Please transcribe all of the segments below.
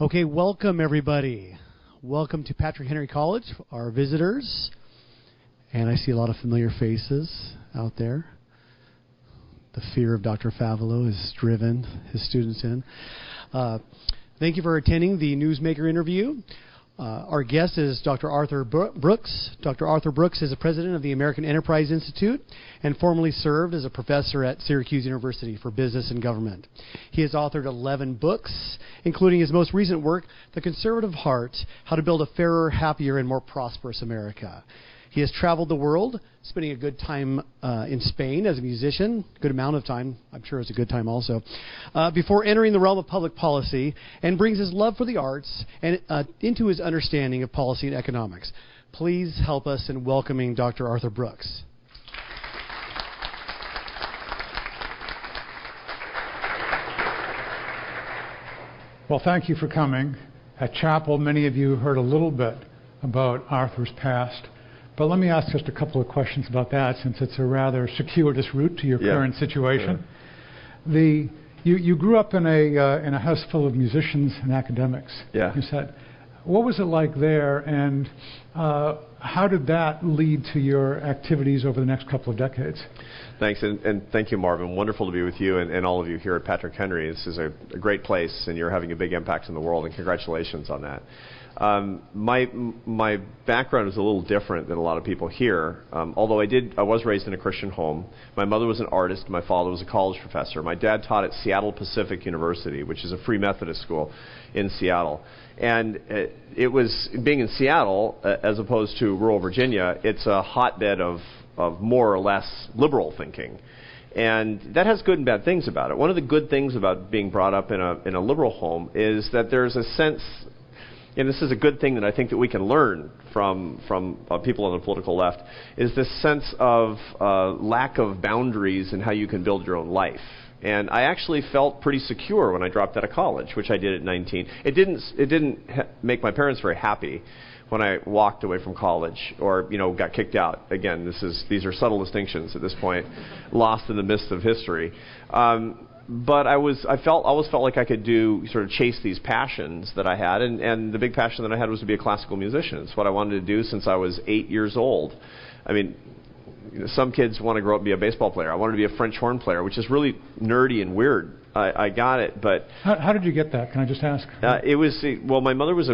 Okay, welcome everybody. Welcome to Patrick Henry College, our visitors. And I see a lot of familiar faces out there. The fear of Dr. Favelo has driven his students in. Thank you for attending the Newsmaker interview. Our guest is Dr. Arthur Brooks. Dr. Arthur Brooks is the president of the American Enterprise Institute and formerly served as a professor at Syracuse University for Business and Government. He has authored 11 books, including his most recent work, The Conservative Heart, How to Build a Fairer, Happier, and More Prosperous America. He has traveled the world, spending a good time in Spain as a musician, good amount of time, I'm sure it's a good time also, before entering the realm of public policy, and brings his love for the arts and into his understanding of policy and economics. Please help us in welcoming Dr. Arthur Brooks. Well, thank you for coming. At Chapel, many of you heard a little bit about Arthur's past. But let me ask just a couple of questions about that, since it's a rather circuitous route to your current situation. Yeah. You grew up in a house full of musicians and academics. Yeah. You said, what was it like there, and how did that lead to your activities over the next couple of decades? Thanks, and thank you, Marvin. Wonderful to be with you and all of you here at Patrick Henry. This is a great place, and you're having a big impact in the world, and congratulations on that. My background is a little different than a lot of people here. Although I was raised in a Christian home. My mother was an artist. My father was a college professor. My dad taught at Seattle Pacific University, which is a free Methodist school in Seattle. And it was, being in Seattle, as opposed to rural Virginia, it's a hotbed of more or less liberal thinking. And that has good and bad things about it. One of the good things about being brought up in a liberal home is that there's a sense, and this is a good thing that I think that we can learn from people on the political left, is this sense of lack of boundaries in how you can build your own life. And I actually felt pretty secure when I dropped out of college, which I did at 19. It didn't make my parents very happy when I walked away from college or got kicked out. Again, these are subtle distinctions at this point, lost in the mist of history. But I always felt like I could chase these passions that I had, and the big passion that I had was to be a classical musician. It's what I wanted to do since I was 8 years old. I mean, some kids want to grow up and be a baseball player. I wanted to be a French horn player, which is really nerdy and weird. I got it, but how did you get that? Can I just ask? My mother was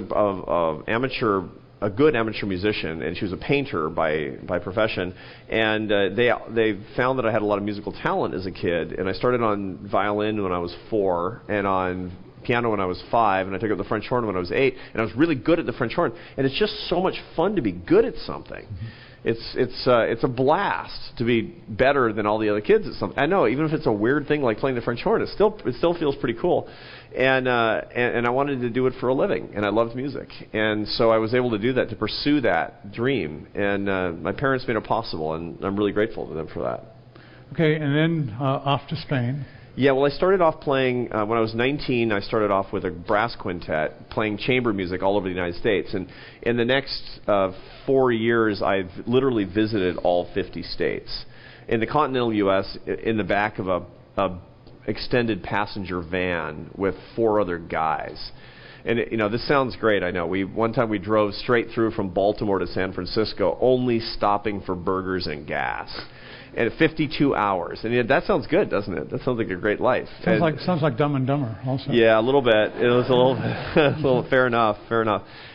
a good amateur musician, and she was a painter by profession. And they found that I had a lot of musical talent as a kid. And I started on violin when I was 4, and on piano when I was 5, and I took up the French horn when I was 8. And I was really good at the French horn. And it's just so much fun to be good at something. Mm-hmm. It's a blast to be better than all the other kids at something. I know, even if it's a weird thing like playing the French horn, it still feels pretty cool. And I wanted to do it for a living, and I loved music. And so I was able to do that, to pursue that dream. And my parents made it possible, and I'm really grateful to them for that. Okay, and then off to Spain. Yeah, well, I started off playing, when I was 19, I started off with a brass quintet, playing chamber music all over the United States. And in the next 4 years, I've literally visited all 50 states. In the continental U.S., in the back of a extended passenger van with 4 other guys. And this sounds great, I know. One time we drove straight through from Baltimore to San Francisco, only stopping for burgers and gas. And 52 hours. And that sounds good, doesn't it? That sounds like a great life. Sounds like Dumb and Dumber also. Yeah, a little bit. It was a little fair enough.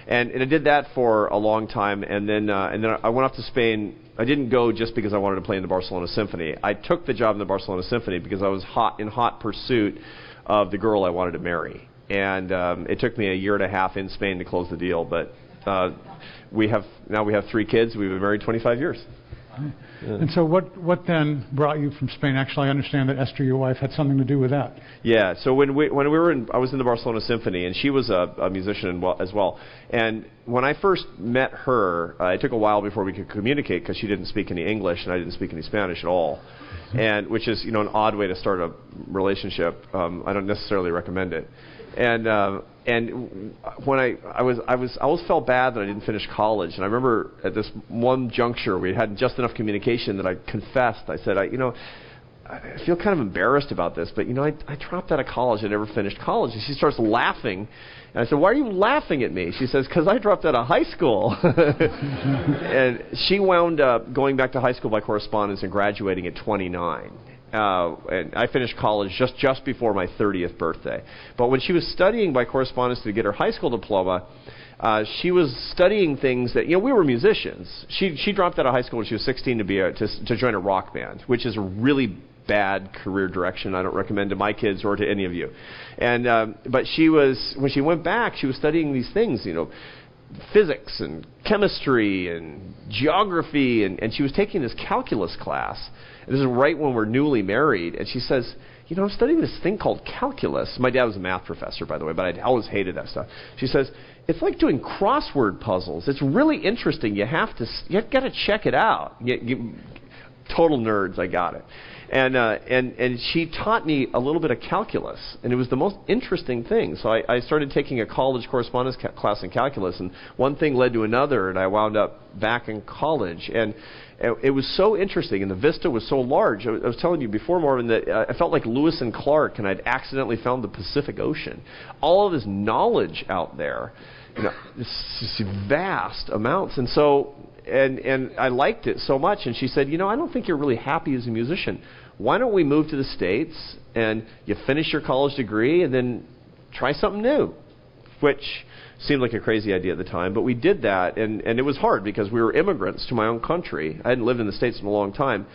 And I did that for a long time, and then I went off to Spain. I didn't go just because I wanted to play in the Barcelona Symphony. I took the job in the Barcelona Symphony because I was in hot pursuit of the girl I wanted to marry. And it took me a year and a half in Spain to close the deal. But we have 3 kids. We've been married 25 years. Yeah. And so what then brought you from Spain? Actually, I understand that Esther, your wife, had something to do with that. Yeah. So I was in the Barcelona Symphony, and she was a musician as well. And when I first met her, it took a while before we could communicate because she didn't speak any English and I didn't speak any Spanish at all. And which is an odd way to start a relationship. I don't necessarily recommend it. And when I always felt bad that I didn't finish college. And I remember at this one juncture we had just enough communication that I confessed. I said, I feel kind of embarrassed about this, but, I dropped out of college. I never finished college. And she starts laughing. And I said, why are you laughing at me? She says, because I dropped out of high school. And she wound up going back to high school by correspondence and graduating at 29. And I finished college just before my 30th birthday. But when she was studying by correspondence to get her high school diploma, she was studying things that, we were musicians. She dropped out of high school when she was 16 to join a rock band, which is a really bad career direction. I don't recommend to my kids or to any of you. And but when she went back, she was studying these things, physics and chemistry and geography, and she was taking this calculus class. And this is right when we're newly married, and she says, I'm studying this thing called calculus. My dad was a math professor, by the way, but I always hated that stuff. She says, it's like doing crossword puzzles. It's really interesting. You've got to check it out. Total nerds, I got it. And she taught me a little bit of calculus, and it was the most interesting thing. So I started taking a college correspondence class in calculus, and one thing led to another, and I wound up back in college. And it was so interesting, and the vista was so large. I was telling you before, Marvin, that I felt like Lewis and Clark, and I'd accidentally found the Pacific Ocean. All of this knowledge out there, this vast amounts. And so, and I liked it so much. And she said, I don't think you're really happy as a musician. Why don't we move to the States, and you finish your college degree, and then try something new? Which seemed like a crazy idea at the time, but we did that, and it was hard because we were immigrants to my own country. I hadn't lived in the States in a long time,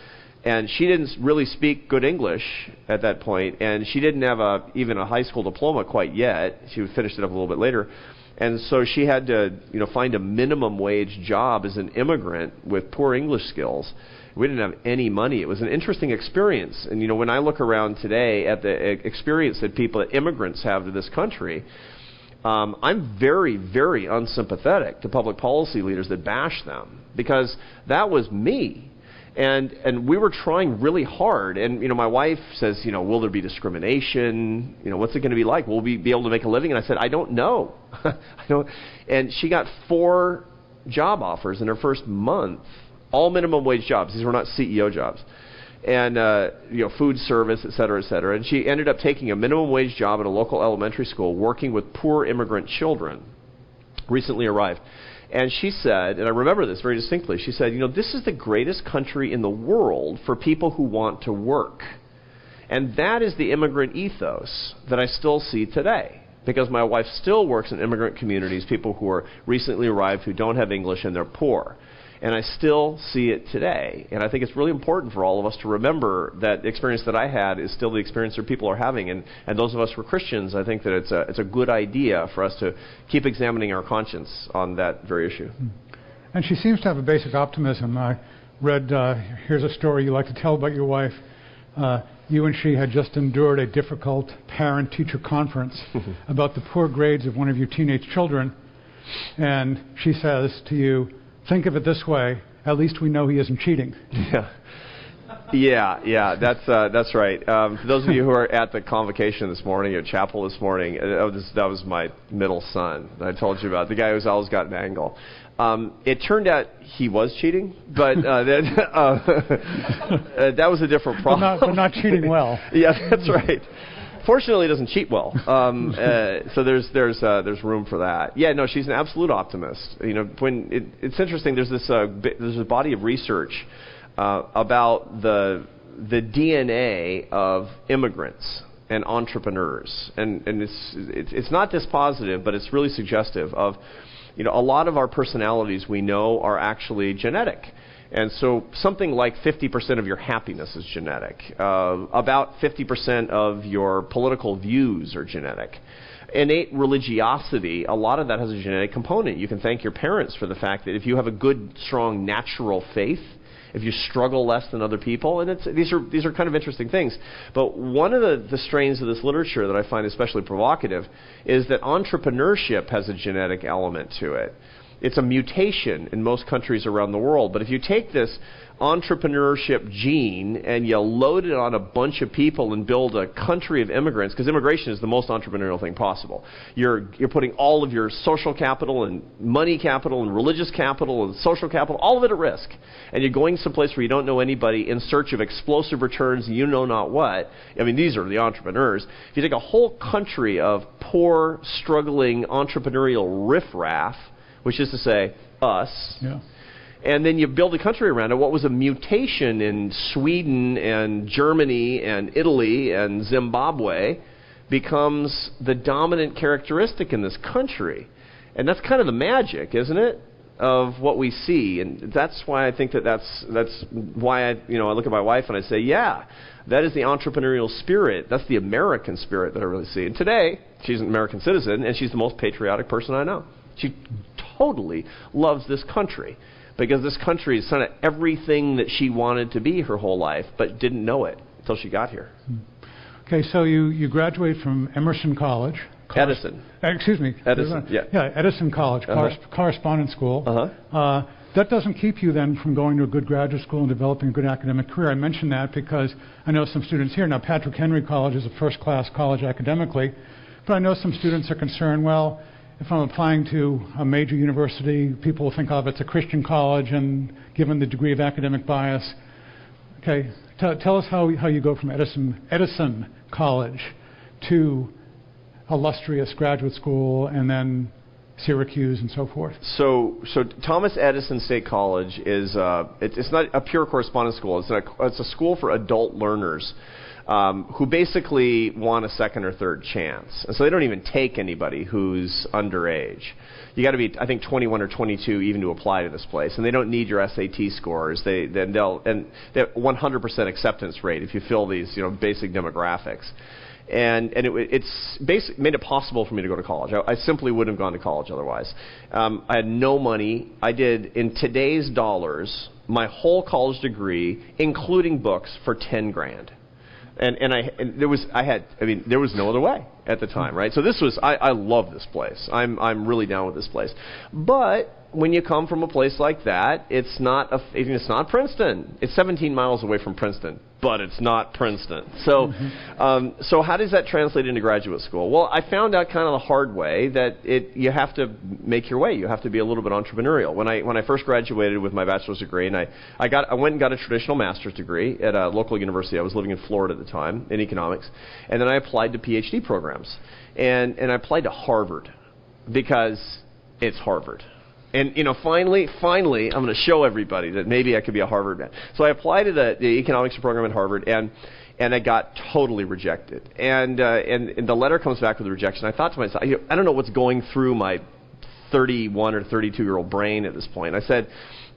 and she didn't really speak good English at that point, and she didn't have even a high school diploma quite yet. She finished it up a little bit later, and so she had to find a minimum wage job as an immigrant with poor English skills. We didn't have any money. It was an interesting experience, and when I look around today at the experience that immigrants have to this country, I'm very, very unsympathetic to public policy leaders that bash them, because that was me. And we were trying really hard. And, my wife says, will there be discrimination? What's it going to be like? Will we be able to make a living? And I said, I don't know. And she got 4 job offers in her first month, all minimum wage jobs. These were not CEO jobs. And, food service, et cetera, et cetera. And she ended up taking a minimum wage job at a local elementary school working with poor immigrant children, recently arrived. And she said, and I remember this very distinctly, she said, this is the greatest country in the world for people who want to work. And that is the immigrant ethos that I still see today, because my wife still works in immigrant communities, people who are recently arrived who don't have English and they're poor. And I still see it today. And I think it's really important for all of us to remember that the experience that I had is still the experience that people are having. And those of us who are Christians, I think that it's a good idea for us to keep examining our conscience on that very issue. And she seems to have a basic optimism. I read, here's a story you like to tell about your wife. You and she had just endured a difficult parent-teacher conference about the poor grades of one of your teenage children. And she says to you, think of it this way, at least we know he isn't cheating. Yeah, that's right. For those of you who are at the convocation this morning, at chapel this morning, that was my middle son that I told you about, the guy who's always got an angle. It turned out he was cheating, but that was a different problem. But not cheating well. Yeah, that's right. Fortunately, he doesn't cheat well, so there's room for that. Yeah, no, she's an absolute optimist. It's interesting. There's a body of research about the DNA of immigrants and entrepreneurs, and it's not dispositive, but it's really suggestive of, a lot of our personalities we know are actually genetic. And so something like 50% of your happiness is genetic. About 50% of your political views are genetic. Innate religiosity, a lot of that has a genetic component. You can thank your parents for the fact that if you have a good, strong, natural faith, if you struggle less than other people, and these are kind of interesting things. But one of the strains of this literature that I find especially provocative is that entrepreneurship has a genetic element to it. It's a mutation in most countries around the world. But if you take this entrepreneurship gene and you load it on a bunch of people and build a country of immigrants, because immigration is the most entrepreneurial thing possible. You're putting all of your social capital and money capital and religious capital and social capital, all of it at risk. And you're going someplace where you don't know anybody in search of explosive returns and you know not what. I mean, these are the entrepreneurs. If you take a whole country of poor, struggling, entrepreneurial riffraff, which is to say, us, and then you build a country around it. What was a mutation in Sweden and Germany and Italy and Zimbabwe becomes the dominant characteristic in this country. And that's kind of the magic, isn't it, of what we see. And that's why I think that's why I look at my wife and I say, yeah, that is the entrepreneurial spirit. That's the American spirit that I really see. And today, she's an American citizen, and she's the most patriotic person I know. She totally loves this country, because this country is kind of everything that she wanted to be her whole life, but didn't know it until she got here. Okay, so you graduate from Emerson College. Edison. Edison, yeah. Yeah, Edison College, correspondence school. That doesn't keep you then from going to a good graduate school and developing a good academic career. I mention that because I know some students here. Now, Patrick Henry College is a first-class college academically, but I know some students are concerned, well, if I'm applying to a major university, people will think of it's a Christian college, and given the degree of academic bias. Okay, tell us how you go from Edison College to illustrious graduate school and then Syracuse and so forth. So Thomas Edison State College is it's not a pure correspondence school. It's a school for adult learners who basically want a second or third chance. And so they don't even take anybody who's underage. You got to be, I think, 21 or 22 even to apply to this place. And they don't need your SAT scores. They have 100% acceptance rate if you fill these basic demographics. And it's made it possible for me to go to college. I simply wouldn't have gone to college otherwise. I had no money. I did, in today's dollars, my whole college degree, including books, for $10,000. There was no other way at the time, right? So I love this place. I'm really down with this place. But when you come from a place like that, it's not Princeton. It's 17 miles away from Princeton, but it's not Princeton. So, so how does that translate into graduate school? Well, I found out kind of the hard way that you have to make your way. You have to be a little bit entrepreneurial. When I first graduated with my bachelor's degree, and I went and got a traditional master's degree at a local university. I was living in Florida at the time in economics, and then I applied to PhD programs, and I applied to Harvard because it's Harvard. And finally, I'm going to show everybody that maybe I could be a Harvard man. So I applied to the economics program at Harvard, and I got totally rejected. And the letter comes back with a rejection. I thought to myself, I don't know what's going through my 31 or 32-year-old brain at this point. I said,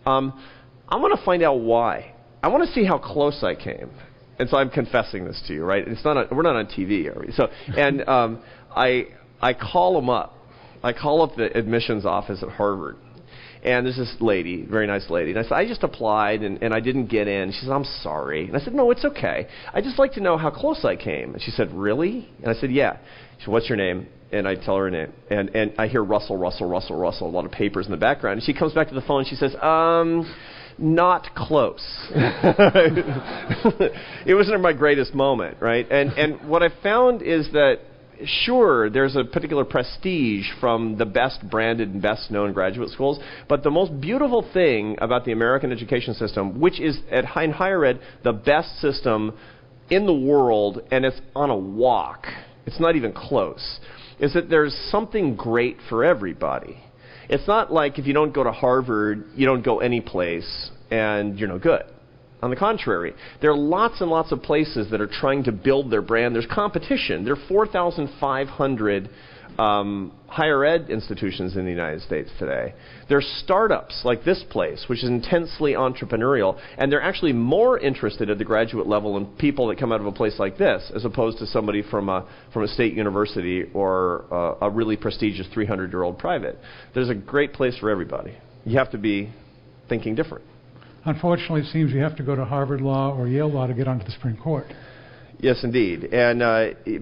I want to find out why. I want to see how close I came. And so I'm confessing this to you, right? We're not on TV, are we? So, and I call them up. I call up the admissions office at Harvard, and there's this lady, very nice lady, and I said, I just applied, and I didn't get in. She said, I'm sorry. And I said, no, it's okay. I'd just like to know how close I came. And she said, really? And I said, yeah. She said, what's your name? And I tell her her name, and I hear rustle, rustle, rustle, rustle, a lot of papers in the background. And she comes back to the phone, and she says, not close. It wasn't my greatest moment, right? And what I found is that, sure, there's a particular prestige from the best branded and best known graduate schools, but the most beautiful thing about the American education system, which is in higher ed the best system in the world, and it's on a walk, it's not even close, is that there's something great for everybody. It's not like if you don't go to Harvard, you don't go any place and you're no good. On the contrary, there are lots and lots of places that are trying to build their brand. There's competition. There are 4,500 higher ed institutions in the United States today. There are startups like this place, which is intensely entrepreneurial, and they're actually more interested at the graduate level in people that come out of a place like this, as opposed to somebody from a state university or a really prestigious 300-year-old private. There's a great place for everybody. You have to be thinking different. Unfortunately, it seems you have to go to Harvard Law or Yale Law to get onto the Supreme Court. Yes, indeed. And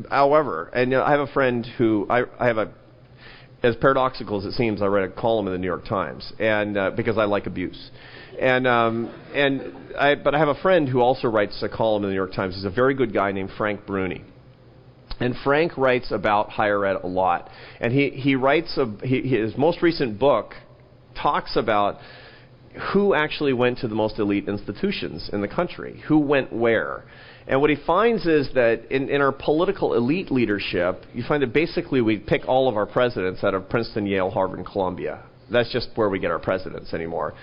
however, I have a friend who as paradoxical as it seems, I read a column in the New York Times, and because I like abuse. But I have a friend who also writes a column in the New York Times. He's a very good guy named Frank Bruni. And Frank writes about higher ed a lot. And he writes, his most recent book talks about who actually went to the most elite institutions in the country, who went where. And what he finds is that in our political elite leadership, you find that basically we pick all of our presidents out of Princeton, Yale, Harvard, and Columbia. That's just where we get our presidents anymore.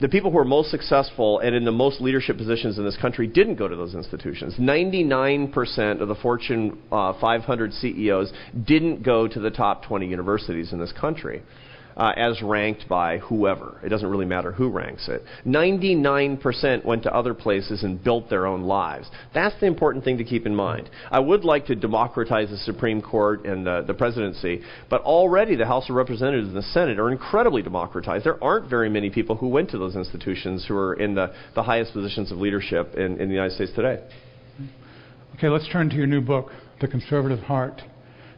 The people who are most successful and in the most leadership positions in this country didn't go to those institutions. 99% of the Fortune 500 CEOs didn't go to the top 20 universities in this country. As ranked by whoever. It doesn't really matter who ranks it. 99% went to other places and built their own lives. That's the important thing to keep in mind. I would like to democratize the Supreme Court and the presidency, but already the House of Representatives and the Senate are incredibly democratized. There aren't very many people who went to those institutions who are in the highest positions of leadership in the United States today. Okay, let's turn to your new book, The Conservative Heart.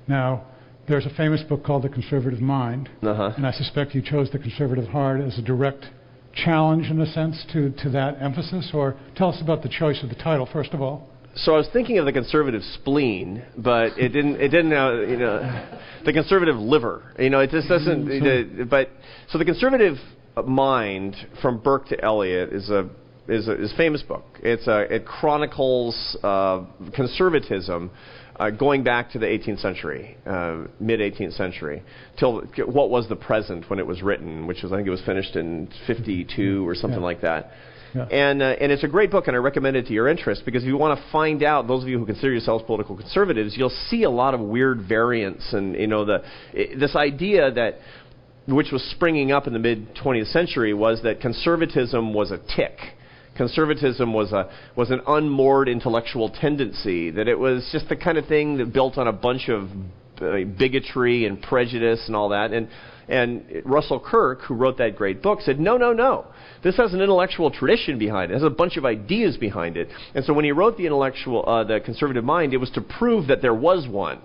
Now, there's a famous book called The Conservative Mind, and I suspect you chose The Conservative Heart as a direct challenge, in a sense, to that emphasis. Or tell us about the choice of the title, first of all. So I was thinking of the conservative spleen, but it didn't. The conservative liver. It just doesn't. So the conservative mind, from Burke to Eliot, is a famous book. It chronicles conservatism. Going back to the 18th century, mid-18th century, till what was the present when it was written, which was, I think it was finished in 52 or something like that. Yeah. And it's a great book, and I recommend it to your interest, because if you want to find out, those of you who consider yourselves political conservatives, you'll see a lot of weird variants, and this idea that, which was springing up in the mid-20th century, was that conservatism was a tick. Conservatism was an unmoored intellectual tendency, that it was just the kind of thing that built on a bunch of bigotry and prejudice and all that. And Russell Kirk, who wrote that great book, said, no. This has an intellectual tradition behind it. It has a bunch of ideas behind it. And so when he wrote the Conservative Mind, it was to prove that there was one.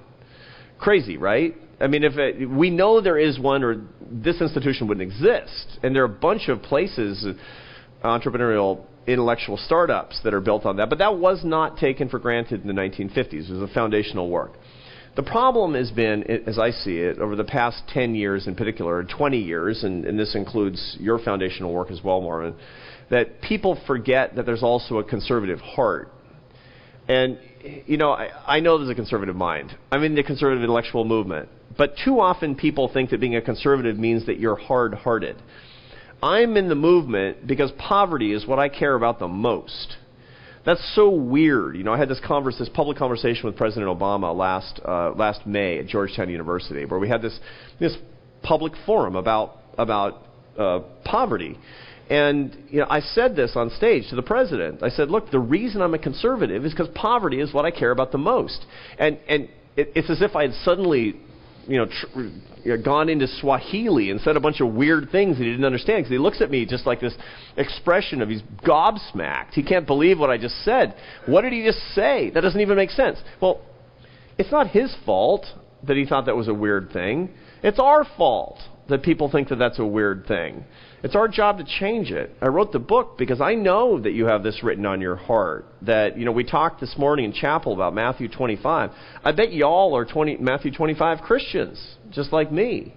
Crazy, right? I mean, we know there is one, or this institution wouldn't exist. And there are a bunch of places, entrepreneurial intellectual startups that are built on that, but that was not taken for granted in the 1950s. It was a foundational work. The problem has been, as I see it, over the past 10 years in particular, or 20 years, and this includes your foundational work as well, Marvin, that people forget that there's also a conservative heart. And, I know there's a conservative mind. I'm in the conservative intellectual movement. But too often people think that being a conservative means that you're hard-hearted. I'm in the movement because poverty is what I care about the most. That's so weird. I had this public conversation with President Obama last May at Georgetown University, where we had this public forum about poverty. And I said this on stage to the president. I said, look, the reason I'm a conservative is because poverty is what I care about the most. And it's as if I had suddenly gone into Swahili and said a bunch of weird things that he didn't understand, because he looks at me just like this expression of he's gobsmacked. He can't believe what I just said. What did he just say? That doesn't even make sense. Well, it's not his fault that he thought that was a weird thing. It's our fault that people think that that's a weird thing. It's our job to change it. I wrote the book because I know that you have this written on your heart. That, we talked this morning in chapel about Matthew 25. I bet y'all are Matthew 25 Christians, just like me.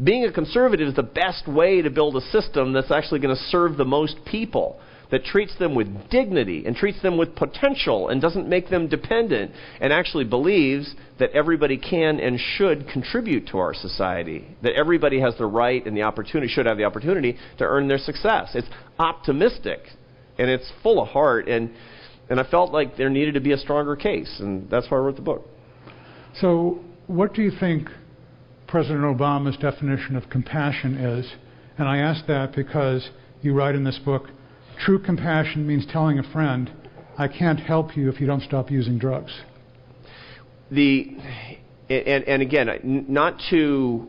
Being a conservative is the best way to build a system that's actually going to serve the most people, that treats them with dignity and treats them with potential and doesn't make them dependent, and actually believes that everybody can and should contribute to our society, that everybody has the right and the opportunity, should have the opportunity to earn their success. It's optimistic, and it's full of heart, and I felt like there needed to be a stronger case, and that's why I wrote the book. So what do you think President Obama's definition of compassion is? And I ask that because you write in this book, true compassion means telling a friend, I can't help you if you don't stop using drugs. And again, not to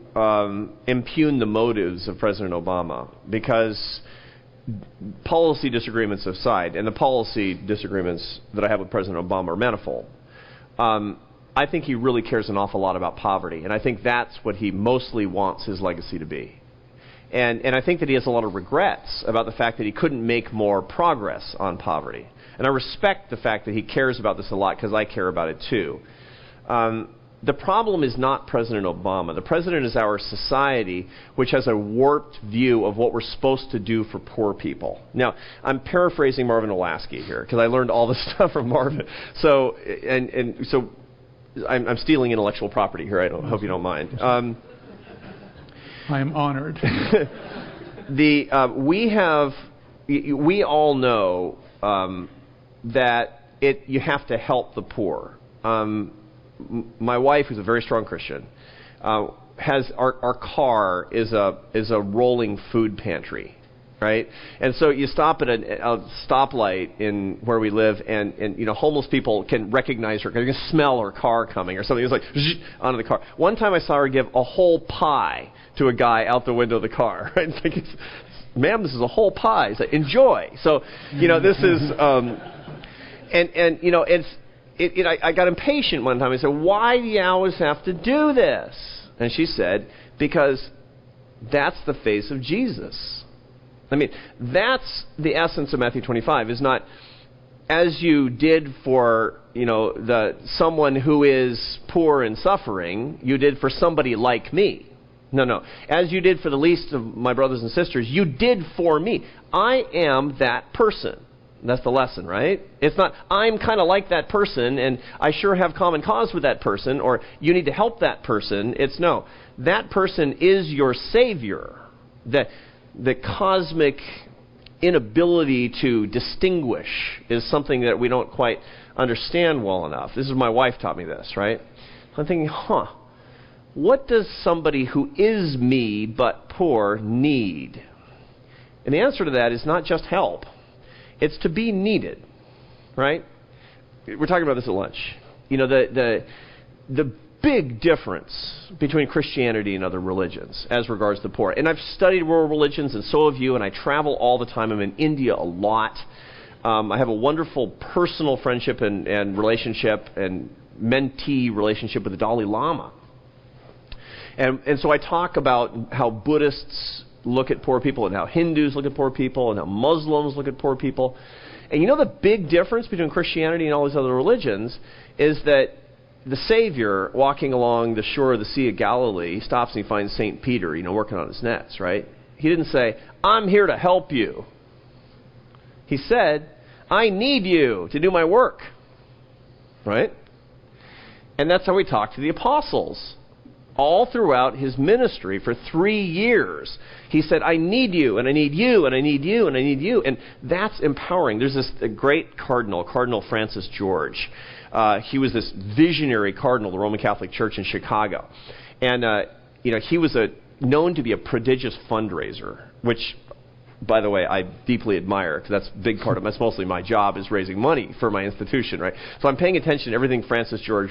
impugn the motives of President Obama, because policy disagreements aside, and the policy disagreements that I have with President Obama are manifold, I think he really cares an awful lot about poverty, and I think that's what he mostly wants his legacy to be. And I think that he has a lot of regrets about the fact that he couldn't make more progress on poverty. And I respect the fact that he cares about this a lot, because I care about it too. The problem is not President Obama. The president is our society, which has a warped view of what we're supposed to do for poor people. Now, I'm paraphrasing Marvin Olasky here, because I learned all this stuff from Marvin. So, so I'm stealing intellectual property here. I hope you don't mind. I am honored. We all know that you have to help the poor. My wife, who's a very strong Christian, has our car is a rolling food pantry, right? And so you stop at a stoplight in where we live, and homeless people can recognize her. They can smell her car coming or something. It's like onto the car. One time I saw her give a whole pie to a guy out the window of the car. Right? It's like, ma'am, this is a whole pie. It's like, enjoy. So this is I got impatient one time. I said, why do you always have to do this? And she said, because that's the face of Jesus. I mean, that's the essence of Matthew 25, is not as you did for, someone who is poor and suffering, you did for somebody like me. No. As you did for the least of my brothers and sisters, you did for me. I am that person. That's the lesson, right? It's not, I'm kind of like that person, and I sure have common cause with that person, or you need to help that person. It's no. That person is your Savior. The cosmic inability to distinguish is something that we don't quite understand well enough. This is my wife taught me this, right? I'm thinking, what does somebody who is me but poor need? And the answer to that is not just help. It's to be needed, right? We're talking about this at lunch. The big difference between Christianity and other religions as regards to the poor. And I've studied world religions, and so have you, and I travel all the time. I'm in India a lot. I have a wonderful personal friendship and relationship and mentee relationship with the Dalai Lama. And so I talk about how Buddhists look at poor people, and how Hindus look at poor people, and how Muslims look at poor people. And the big difference between Christianity and all these other religions is that the Savior, walking along the shore of the Sea of Galilee, stops and he finds St. Peter, working on his nets, right? He didn't say, I'm here to help you. He said, I need you to do my work, right? And that's how he talked to the apostles. All throughout his ministry for 3 years, he said, I need you, and I need you, and I need you, and I need you. And that's empowering. There's this great cardinal, Cardinal Francis George. He was this visionary cardinal of the Roman Catholic Church in Chicago. And, he was known to be a prodigious fundraiser, which, by the way, I deeply admire, because that's a big part of it. That's mostly my job, is raising money for my institution, right? So I'm paying attention to everything Francis George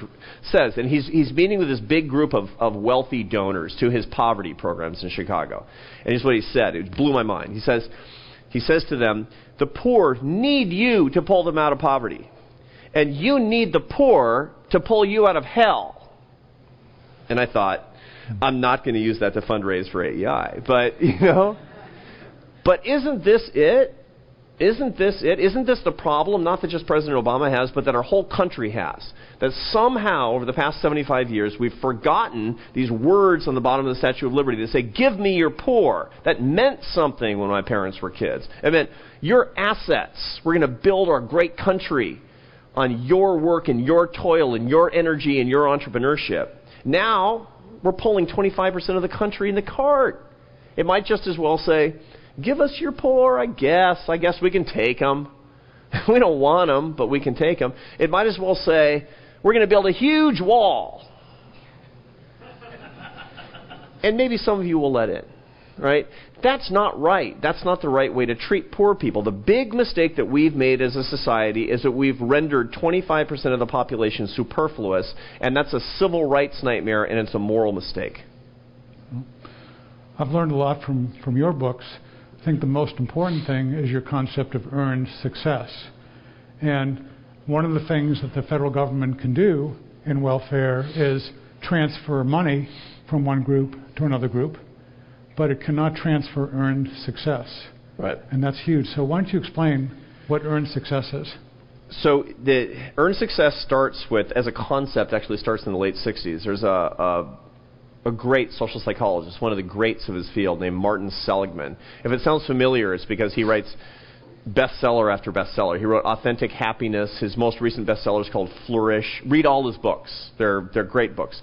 says. And he's meeting with this big group of wealthy donors to his poverty programs in Chicago. And here's what he said. It blew my mind. He says to them, the poor need you to pull them out of poverty. And you need the poor to pull you out of hell. And I thought, I'm not going to use that to fundraise for AEI. But, But isn't this it? Isn't this it? Isn't this the problem, not that just President Obama has, but that our whole country has? That somehow, over the past 75 years, we've forgotten these words on the bottom of the Statue of Liberty that say, give me your poor. That meant something when my parents were kids. It meant your assets. We're going to build our great country on your work and your toil and your energy and your entrepreneurship. Now, we're pulling 25% of the country in the cart. It might just as well say, give us your poor, I guess. I guess we can take them. We don't want them, but we can take them. It might as well say, we're going to build a huge wall. And maybe some of you will let in, right? That's not right. That's not the right way to treat poor people. The big mistake that we've made as a society is that we've rendered 25% of the population superfluous, and that's a civil rights nightmare, and it's a moral mistake. I've learned a lot from your books. I think the most important thing is your concept of earned success. And one of the things that the federal government can do in welfare is transfer money from one group to another group. but it cannot transfer earned success. Right. And that's huge. So why don't you explain what earned success is? So the earned success starts with, as a concept, actually starts in the late 60s. There's a great social psychologist, one of the greats of his field, named Martin Seligman. If it sounds familiar, it's because he writes bestseller after bestseller. He wrote Authentic Happiness. His most recent bestseller is called Flourish. Read all his books. They're great books.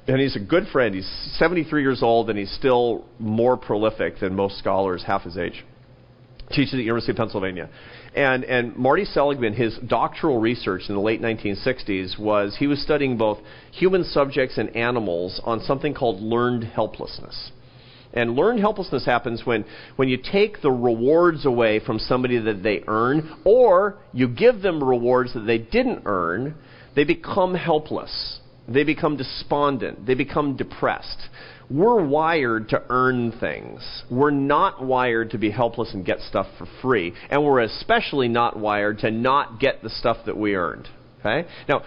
And he's a good friend. He's 73 years old, and he's still more prolific than most scholars half his age. Teaches at the University of Pennsylvania. And Marty Seligman, his doctoral research in the late 1960s was he was studying both human subjects and animals on something called learned helplessness. And learned helplessness happens when you take the rewards away from somebody that they earn, or you give them rewards that they didn't earn, they become helpless. They become despondent. They become depressed. We're wired to earn things. We're not wired to be helpless and get stuff for free. And we're especially not wired to not get the stuff that we earned. Okay? Now,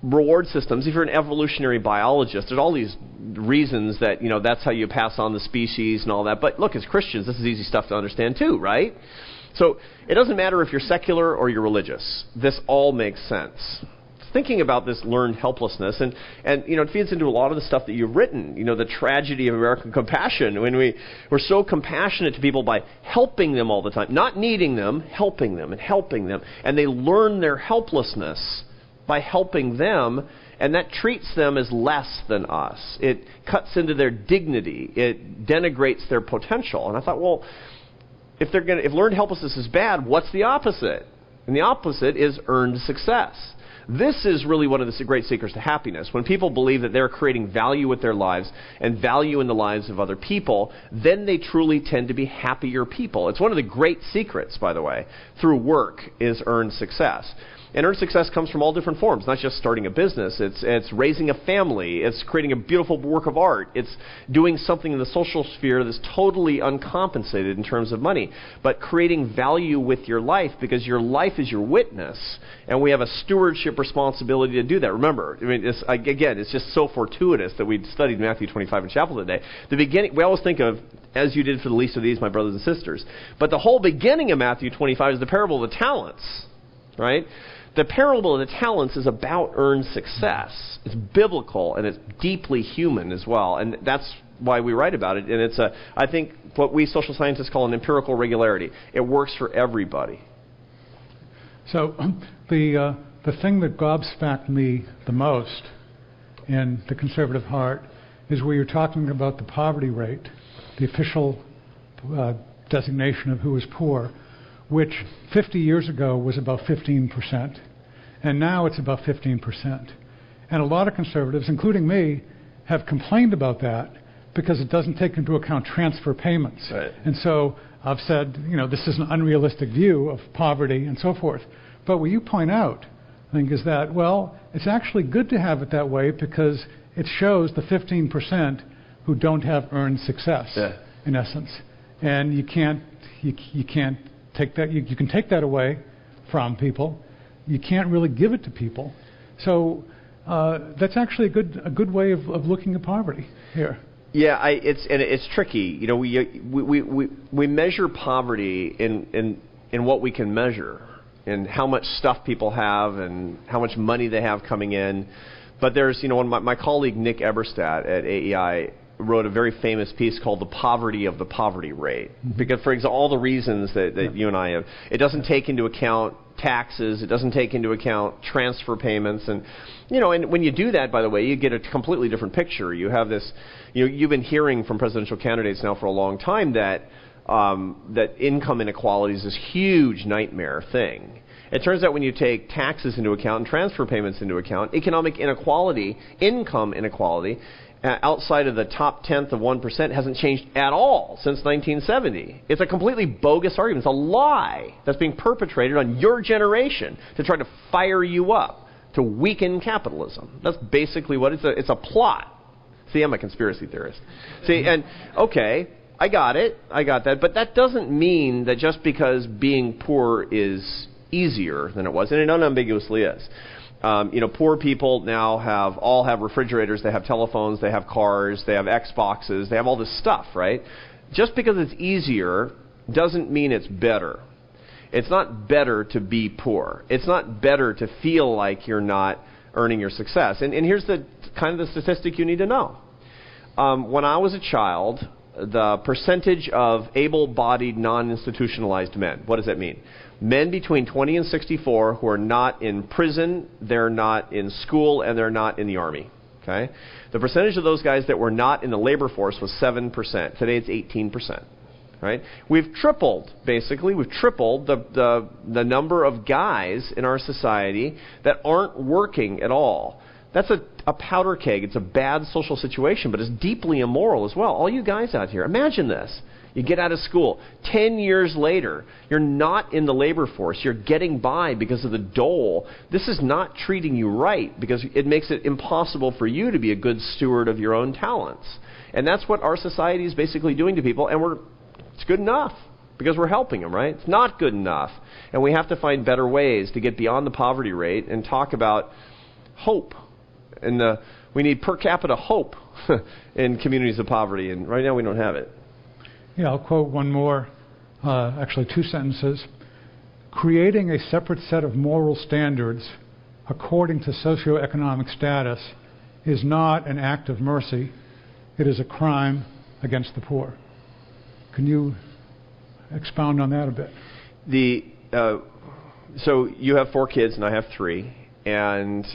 reward systems, if you're an evolutionary biologist, there's all these reasons that, that's how you pass on the species and all that. But look, as Christians, this is easy stuff to understand too, right? So it doesn't matter if you're secular or you're religious. This all makes sense. Thinking about this learned helplessness, and it feeds into a lot of the stuff that you've written, the tragedy of American compassion, when we're so compassionate to people by helping them all the time, not needing them, helping them, and they learn their helplessness by helping them, and that treats them as less than us. It cuts into their dignity. It denigrates their potential. And I thought, well, if learned helplessness is bad, what's the opposite? And the opposite is earned success. This is really one of the great secrets to happiness. When people believe that they're creating value with their lives and value in the lives of other people, then they truly tend to be happier people. It's one of the great secrets, by the way, through work is earned success. And earned success comes from all different forms, not just starting a business. It's raising a family. It's creating a beautiful work of art. It's doing something in the social sphere that's totally uncompensated in terms of money. But creating value with your life, because your life is your witness, and we have a stewardship responsibility to do that. Remember, it's just so fortuitous that we studied Matthew 25 in chapel today. The beginning, we always think of, as you did for the least of these, my brothers and sisters. But the whole beginning of Matthew 25 is the parable of the talents, right? The parable of the talents is about earned success. It's biblical, and it's deeply human as well. And that's why we write about it. And it's I think, what we social scientists call an empirical regularity. It works for everybody. So the thing that gobsmacked me the most in The Conservative Heart is where you're talking about the poverty rate, the official designation of who is poor, which 50 years ago was about 15%, and now it's about 15%. And a lot of conservatives, including me, have complained about that because it doesn't take into account transfer payments. Right. And so I've said, this is an unrealistic view of poverty and so forth. But what you point out, I think, is that, well, it's actually good to have it that way because it shows the 15% who don't have earned success, in essence. And you can't take that. You can take that away from people. You can't really give it to people. So that's actually a good way of looking at poverty here. Yeah, it's tricky. We measure poverty in what we can measure, and how much stuff people have and how much money they have coming in. But there's, my colleague Nick Eberstadt at AEI wrote a very famous piece called The Poverty of the Poverty Rate. Because, for example, all the reasons that you and I have, it doesn't take into account taxes, it doesn't take into account transfer payments, and when you do that, by the way, you get a completely different picture. You have this, you've been hearing from presidential candidates now for a long time that income inequality is this huge nightmare thing. It turns out when you take taxes into account and transfer payments into account, economic inequality, income inequality, outside of the top tenth of 1% hasn't changed at all since 1970. It's a completely bogus argument. It's a lie that's being perpetrated on your generation to try to fire you up, to weaken capitalism. That's basically what it's a plot. See, I'm a conspiracy theorist. See, and okay, I got that, but that doesn't mean that just because being poor is easier than it was, and it unambiguously is. Poor people now all have refrigerators, they have telephones, they have cars, they have Xboxes, they have all this stuff, right? Just because it's easier doesn't mean it's better. It's not better to be poor. It's not better to feel like you're not earning your success. And here's the kind of the statistic you need to know. When I was a child, the percentage of able-bodied, non-institutionalized men, what does that mean? Men between 20 and 64 who are not in prison, they're not in school, and they're not in the Army. Okay? The percentage of those guys that were not in the labor force was 7%. Today it's 18%. Right? We've tripled, basically, the number of guys in our society that aren't working at all. That's a powder keg. It's a bad social situation, but it's deeply immoral as well. All you guys out here, imagine this. You get out of school. 10 years later, you're not in the labor force. You're getting by because of the dole. This is not treating you right because it makes it impossible for you to be a good steward of your own talents. And that's what our society is basically doing to people, and it's good enough because we're helping them, right? It's not good enough. And we have to find better ways to get beyond the poverty rate and talk about hope. And we need per capita hope in communities of poverty, and right now we don't have it. Yeah, I'll quote one more, actually 2 sentences. Creating a separate set of moral standards according to socioeconomic status is not an act of mercy. It is a crime against the poor. Can you expound on that a bit? So you have 4 kids and I have 3. And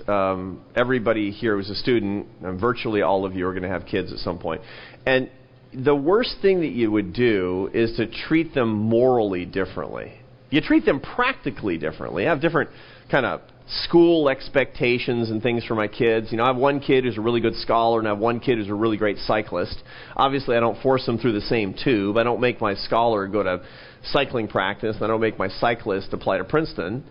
everybody here who's a student, virtually all of you are going to have kids at some point. And the worst thing that you would do is to treat them morally differently. You treat them practically differently. I have different kind of school expectations and things for my kids. I have one kid who's a really good scholar and I have one kid who's a really great cyclist. Obviously, I don't force them through the same tube. I don't make my scholar go to cycling practice, and I don't make my cyclist apply to Princeton.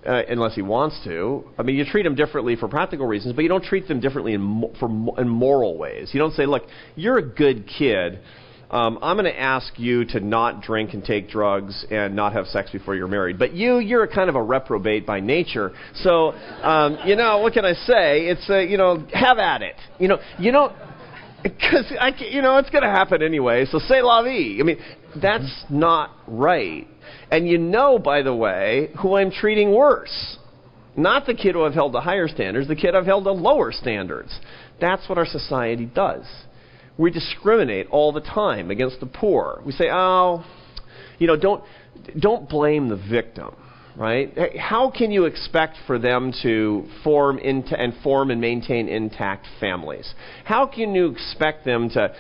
Unless he wants to. I mean, you treat them differently for practical reasons, but you don't treat them differently in moral ways. You don't say, look, you're a good kid. I'm going to ask you to not drink and take drugs and not have sex before you're married. But you're a kind of a reprobate by nature. So, what can I say? It's, have at it. You don't, because, it's going to happen anyway. So c'est la vie. I mean, that's not right. And by the way, who I'm treating worse. Not the kid who I've held to higher standards, the kid I've held to lower standards. That's what our society does. We discriminate all the time against the poor. We say, don't blame the victim, right? How can you expect for them to form and maintain intact families? How can you expect them to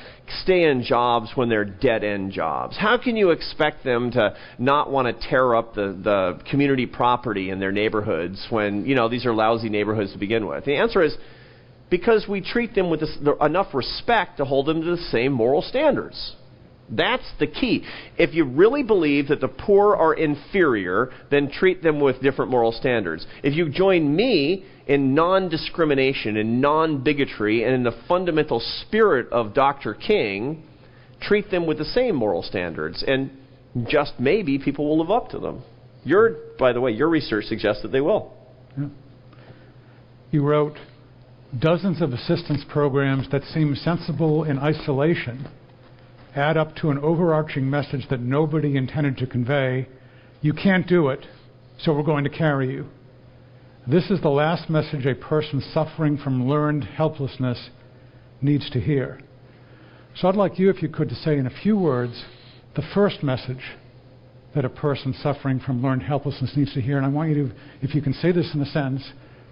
stay in jobs when they're dead-end jobs? How can you expect them to not want to tear up the community property in their neighborhoods when, these are lousy neighborhoods to begin with? The answer is because we treat them with enough respect to hold them to the same moral standards. That's the key. If you really believe that the poor are inferior, then treat them with different moral standards. If you join me in non-discrimination, in non-bigotry, and in the fundamental spirit of Dr. King, treat them with the same moral standards. And just maybe people will live up to them. By the way, your research suggests that they will. Yeah. You wrote, dozens of assistance programs that seem sensible in isolation add up to an overarching message that nobody intended to convey. You can't do it, so we're going to carry you. This is the last message a person suffering from learned helplessness needs to hear. So I'd like you, if you could, to say in a few words the first message that a person suffering from learned helplessness needs to hear. And I want you to, if you can say this in a sentence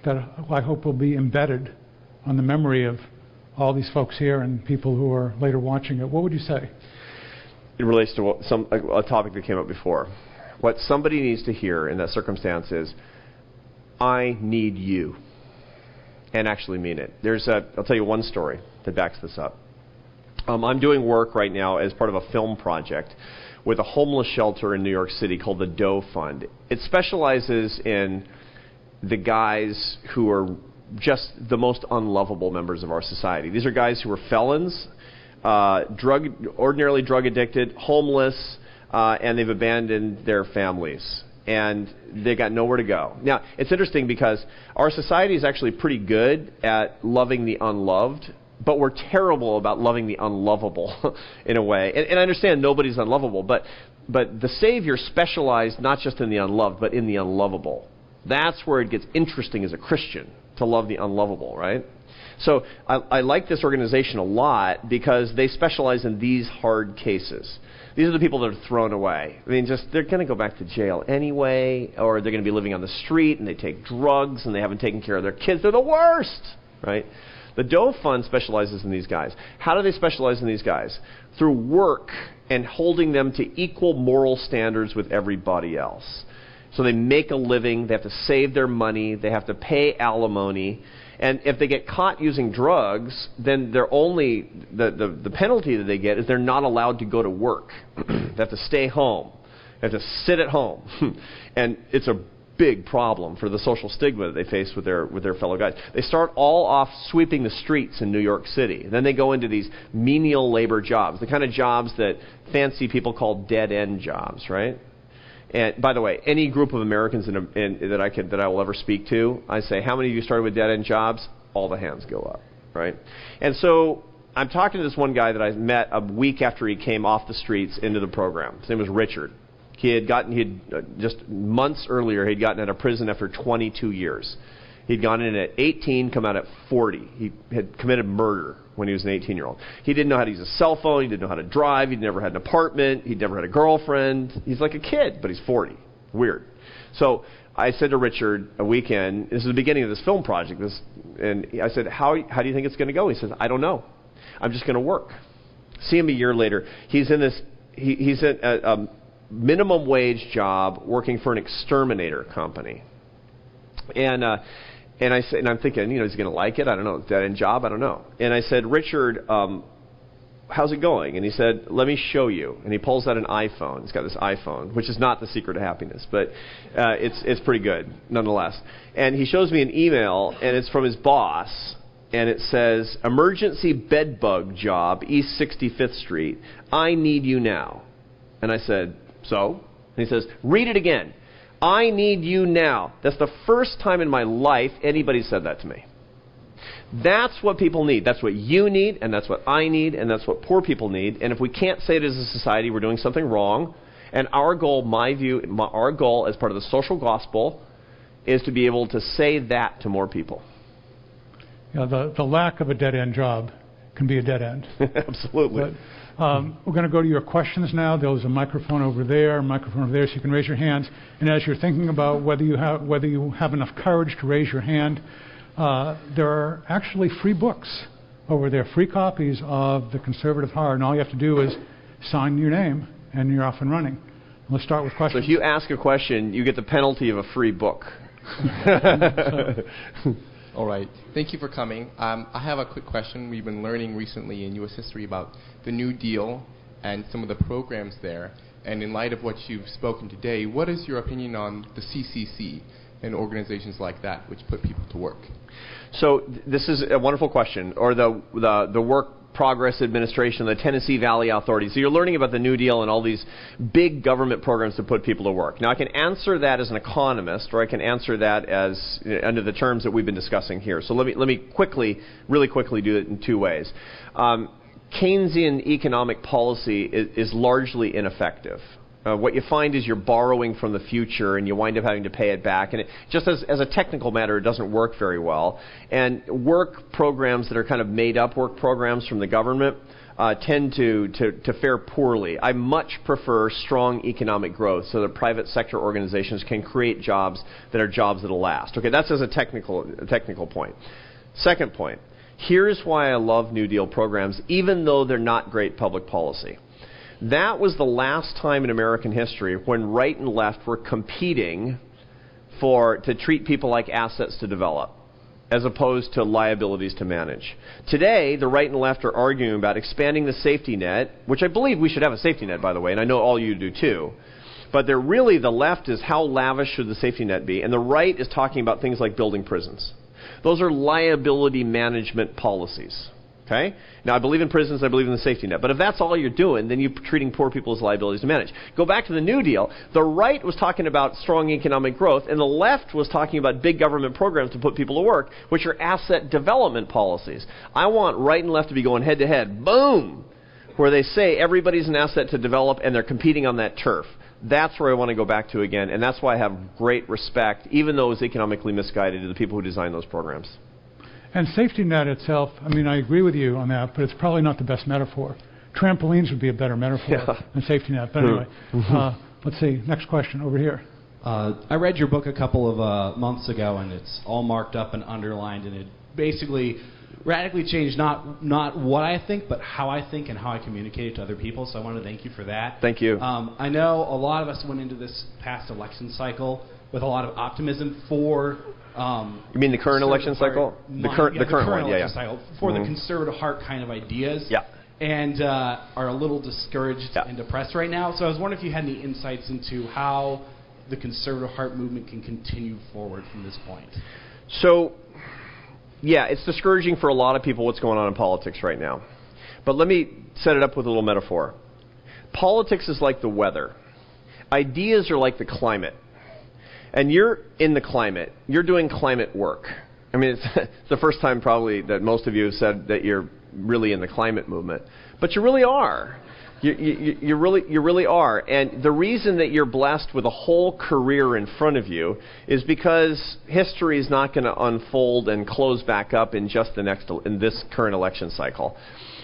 that I hope will be embedded on the memory of all these folks here and people who are later watching it, what would you say? It relates to a topic that came up before. What somebody needs to hear in that circumstance is, I need you. And actually mean it. I'll tell you one story that backs this up. I'm doing work right now as part of a film project with a homeless shelter in New York City called the Doe Fund. It specializes in the guys who are just the most unlovable members of our society. These are guys who are felons, ordinarily drug addicted, homeless, and they've abandoned their families. and they got nowhere to go. Now, it's interesting because our society is actually pretty good at loving the unloved, but we're terrible about loving the unlovable in a way. And I understand nobody's unlovable, but the Savior specialized not just in the unloved, but in the unlovable. That's where it gets interesting as a Christian, to love the unlovable, right? So I like this organization a lot because they specialize in these hard cases. These are the people that are thrown away. I mean, they're going to go back to jail anyway, or they're going to be living on the street, and they take drugs, and they haven't taken care of their kids. They're the worst, right? The Doe Fund specializes in these guys. How do they specialize in these guys? Through work and holding them to equal moral standards with everybody else. So they make a living, they have to save their money, they have to pay alimony, and if they get caught using drugs, then they're only, the penalty that they get is they're not allowed to go to work. They have to stay home. They have to sit at home. And it's a big problem for the social stigma that they face with their fellow guys. They start all off sweeping the streets in New York City. Then they go into these menial labor jobs, the kind of jobs that fancy people call dead-end jobs, right? And by the way, any group of Americans that I will ever speak to, I say, how many of you started with dead-end jobs? All the hands go up, right? And so I'm talking to this one guy that I met a week after he came off the streets into the program. His name was Richard. Just months earlier, he'd gotten out of prison after 22 years. He'd gone in at 18, come out at 40. He had committed murder when he was an 18-year-old. He didn't know how to use a cell phone. He didn't know how to drive. He'd never had an apartment. He'd never had a girlfriend. He's like a kid, but he's 40. Weird. So I said to Richard a weekend, this is the beginning of this film project, and I said, how do you think it's going to go? He says, I don't know. I'm just going to work. See him a year later. He's in a minimum wage job working for an exterminator company. And I'm thinking, he's going to like it. I don't know. Dead-end job. I don't know. And I said, Richard, how's it going? And he said, let me show you. And he pulls out an iPhone. He's got this iPhone, which is not the secret of happiness, but it's pretty good nonetheless. And he shows me an email, and it's from his boss, and it says, emergency bed bug job, East 65th Street. I need you now. And I said, so? And he says, read it again. I need you now. That's the first time in my life anybody said that to me. That's what people need. That's what you need, and that's what I need, and that's what poor people need. And if we can't say it as a society, we're doing something wrong. And our goal, our goal as part of the social gospel is to be able to say that to more people. The lack of a dead-end job can be a dead end. Absolutely. But, we're going to go to your questions now. There's a microphone over there, so you can raise your hands. And as you're thinking about whether you have enough courage to raise your hand, there are actually free books over there, free copies of The Conservative Heart, and all you have to do is sign your name, and you're off and running. Let's start with questions. So if you ask a question, you get the penalty of a free book. All right. Thank you for coming. I have a quick question. We've been learning recently in U.S. history about the New Deal and some of the programs there. And in light of what you've spoken today, what is your opinion on the CCC and organizations like that, which put people to work? So this is a wonderful question, or the Work Progress Administration, the Tennessee Valley Authority. So you're learning about the New Deal and all these big government programs to put people to work. Now I can answer that as an economist, or I can answer that as under the terms that we've been discussing here. So let me really quickly do it in two ways. Keynesian economic policy is largely ineffective. What you find is you're borrowing from the future, and you wind up having to pay it back. And it, just as a technical matter, it doesn't work very well. And work programs that are kind of made-up work programs from the government tend to fare poorly. I much prefer strong economic growth so that private sector organizations can create jobs that are jobs that will last. Okay, that's as a technical point. Second point, here's why I love New Deal programs, even though they're not great public policy. That was the last time in American history when right and left were competing to treat people like assets to develop, as opposed to liabilities to manage. Today, the right and left are arguing about expanding the safety net, which I believe we should have a safety net, by the way, and I know all you do too. But the left is how lavish should the safety net be, and the right is talking about things like building prisons. Those are liability management policies. Okay? Now, I believe in prisons, I believe in the safety net. But if that's all you're doing, then you're treating poor people as liabilities to manage. Go back to the New Deal. The right was talking about strong economic growth, and the left was talking about big government programs to put people to work, which are asset development policies. I want right and left to be going head-to-head. Boom! Where they say everybody's an asset to develop, and they're competing on that turf. That's where I want to go back to again, and that's why I have great respect, even though it was economically misguided, to the people who designed those programs. And safety net itself, I mean, I agree with you on that, but it's probably not the best metaphor. Trampolines would be a better metaphor than safety net. But anyway, let's see. Next question over here. I read your book a couple of months ago, and it's all marked up and underlined, and it basically radically changed not what I think, but how I think and how I communicate it to other people. So I want to thank you for that. Thank you. I know a lot of us went into this past election cycle with a lot of optimism for. You mean the current election cycle? The current one, yeah. Cycle, for the conservative heart kind of ideas. Yeah. And are a little discouraged and depressed right now. So I was wondering if you had any insights into how the conservative heart movement can continue forward from this point. So, yeah, it's discouraging for a lot of people what's going on in politics right now. But let me set it up with a little metaphor. Politics is like the weather. Ideas are like the climate. And you're in the climate. You're doing climate work. I mean, it's the first time probably that most of you have said that you're really in the climate movement. But you really are. You really are. And the reason that you're blessed with a whole career in front of you is because history is not going to unfold and close back up in just in this current election cycle.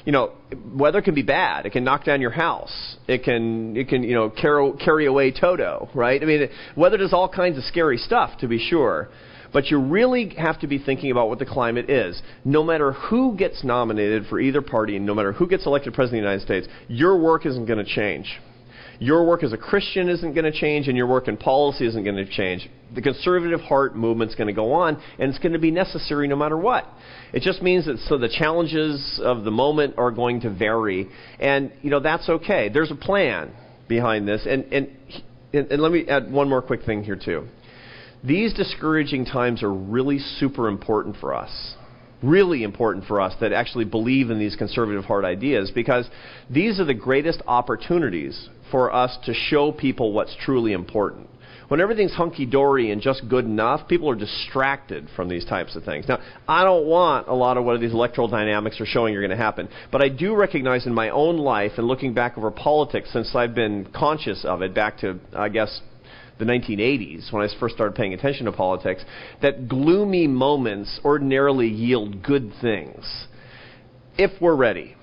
You know, weather can be bad. It can knock down your house. It can carry away Toto, right? I mean, weather does all kinds of scary stuff, to be sure. But you really have to be thinking about what the climate is. No matter who gets nominated for either party, and no matter who gets elected President of the United States, your work isn't going to change. Your work as a Christian isn't going to change, and your work in policy isn't going to change. The conservative heart movement's going to go on, and it's going to be necessary no matter what. It just means that the challenges of the moment are going to vary, and that's okay. There's a plan behind this, and let me add one more quick thing here too. These discouraging times are really super important for us. Really important for us that actually believe in these conservative heart ideas, because these are the greatest opportunities for us to show people what's truly important. When everything's hunky-dory and just good enough, people are distracted from these types of things. Now, I don't want a lot of what these electoral dynamics are showing are going to happen, but I do recognize in my own life and looking back over politics since I've been conscious of it back to, I guess, the 1980s, when I first started paying attention to politics, that gloomy moments ordinarily yield good things, if we're ready.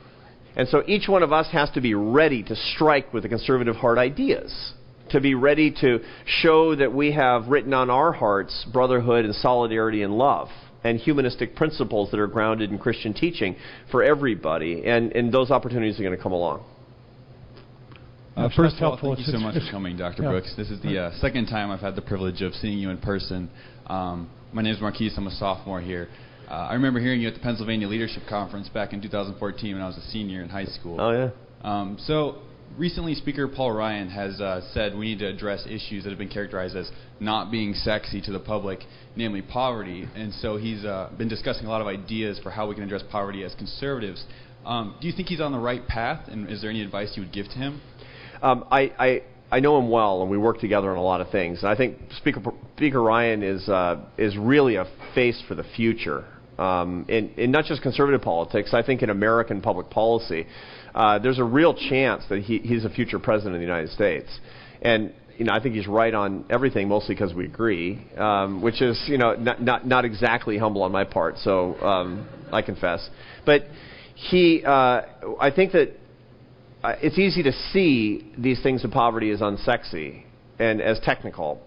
And so each one of us has to be ready to strike with the conservative heart ideas, to be ready to show that we have written on our hearts brotherhood and solidarity and love, and humanistic principles that are grounded in Christian teaching for everybody, and those opportunities are going to come along. First of all, thank you so much for coming, Dr. Brooks. This is the second time I've had the privilege of seeing you in person. My name is Marquise. I'm a sophomore here. I remember hearing you at the Pennsylvania Leadership Conference back in 2014 when I was a senior in high school. Oh, yeah. So recently, Speaker Paul Ryan has said we need to address issues that have been characterized as not being sexy to the public, namely poverty. And so he's been discussing a lot of ideas for how we can address poverty as conservatives. Do you think he's on the right path, and is there any advice you would give to him? I know him well, and we work together on a lot of things. And I think Speaker Ryan is really a face for the future in not just conservative politics. I think in American public policy, there's a real chance that he's a future president of the United States. And I think he's right on everything, mostly because we agree, which is not exactly humble on my part. So I confess, but I think that. It's easy to see these things of poverty as unsexy and as technical.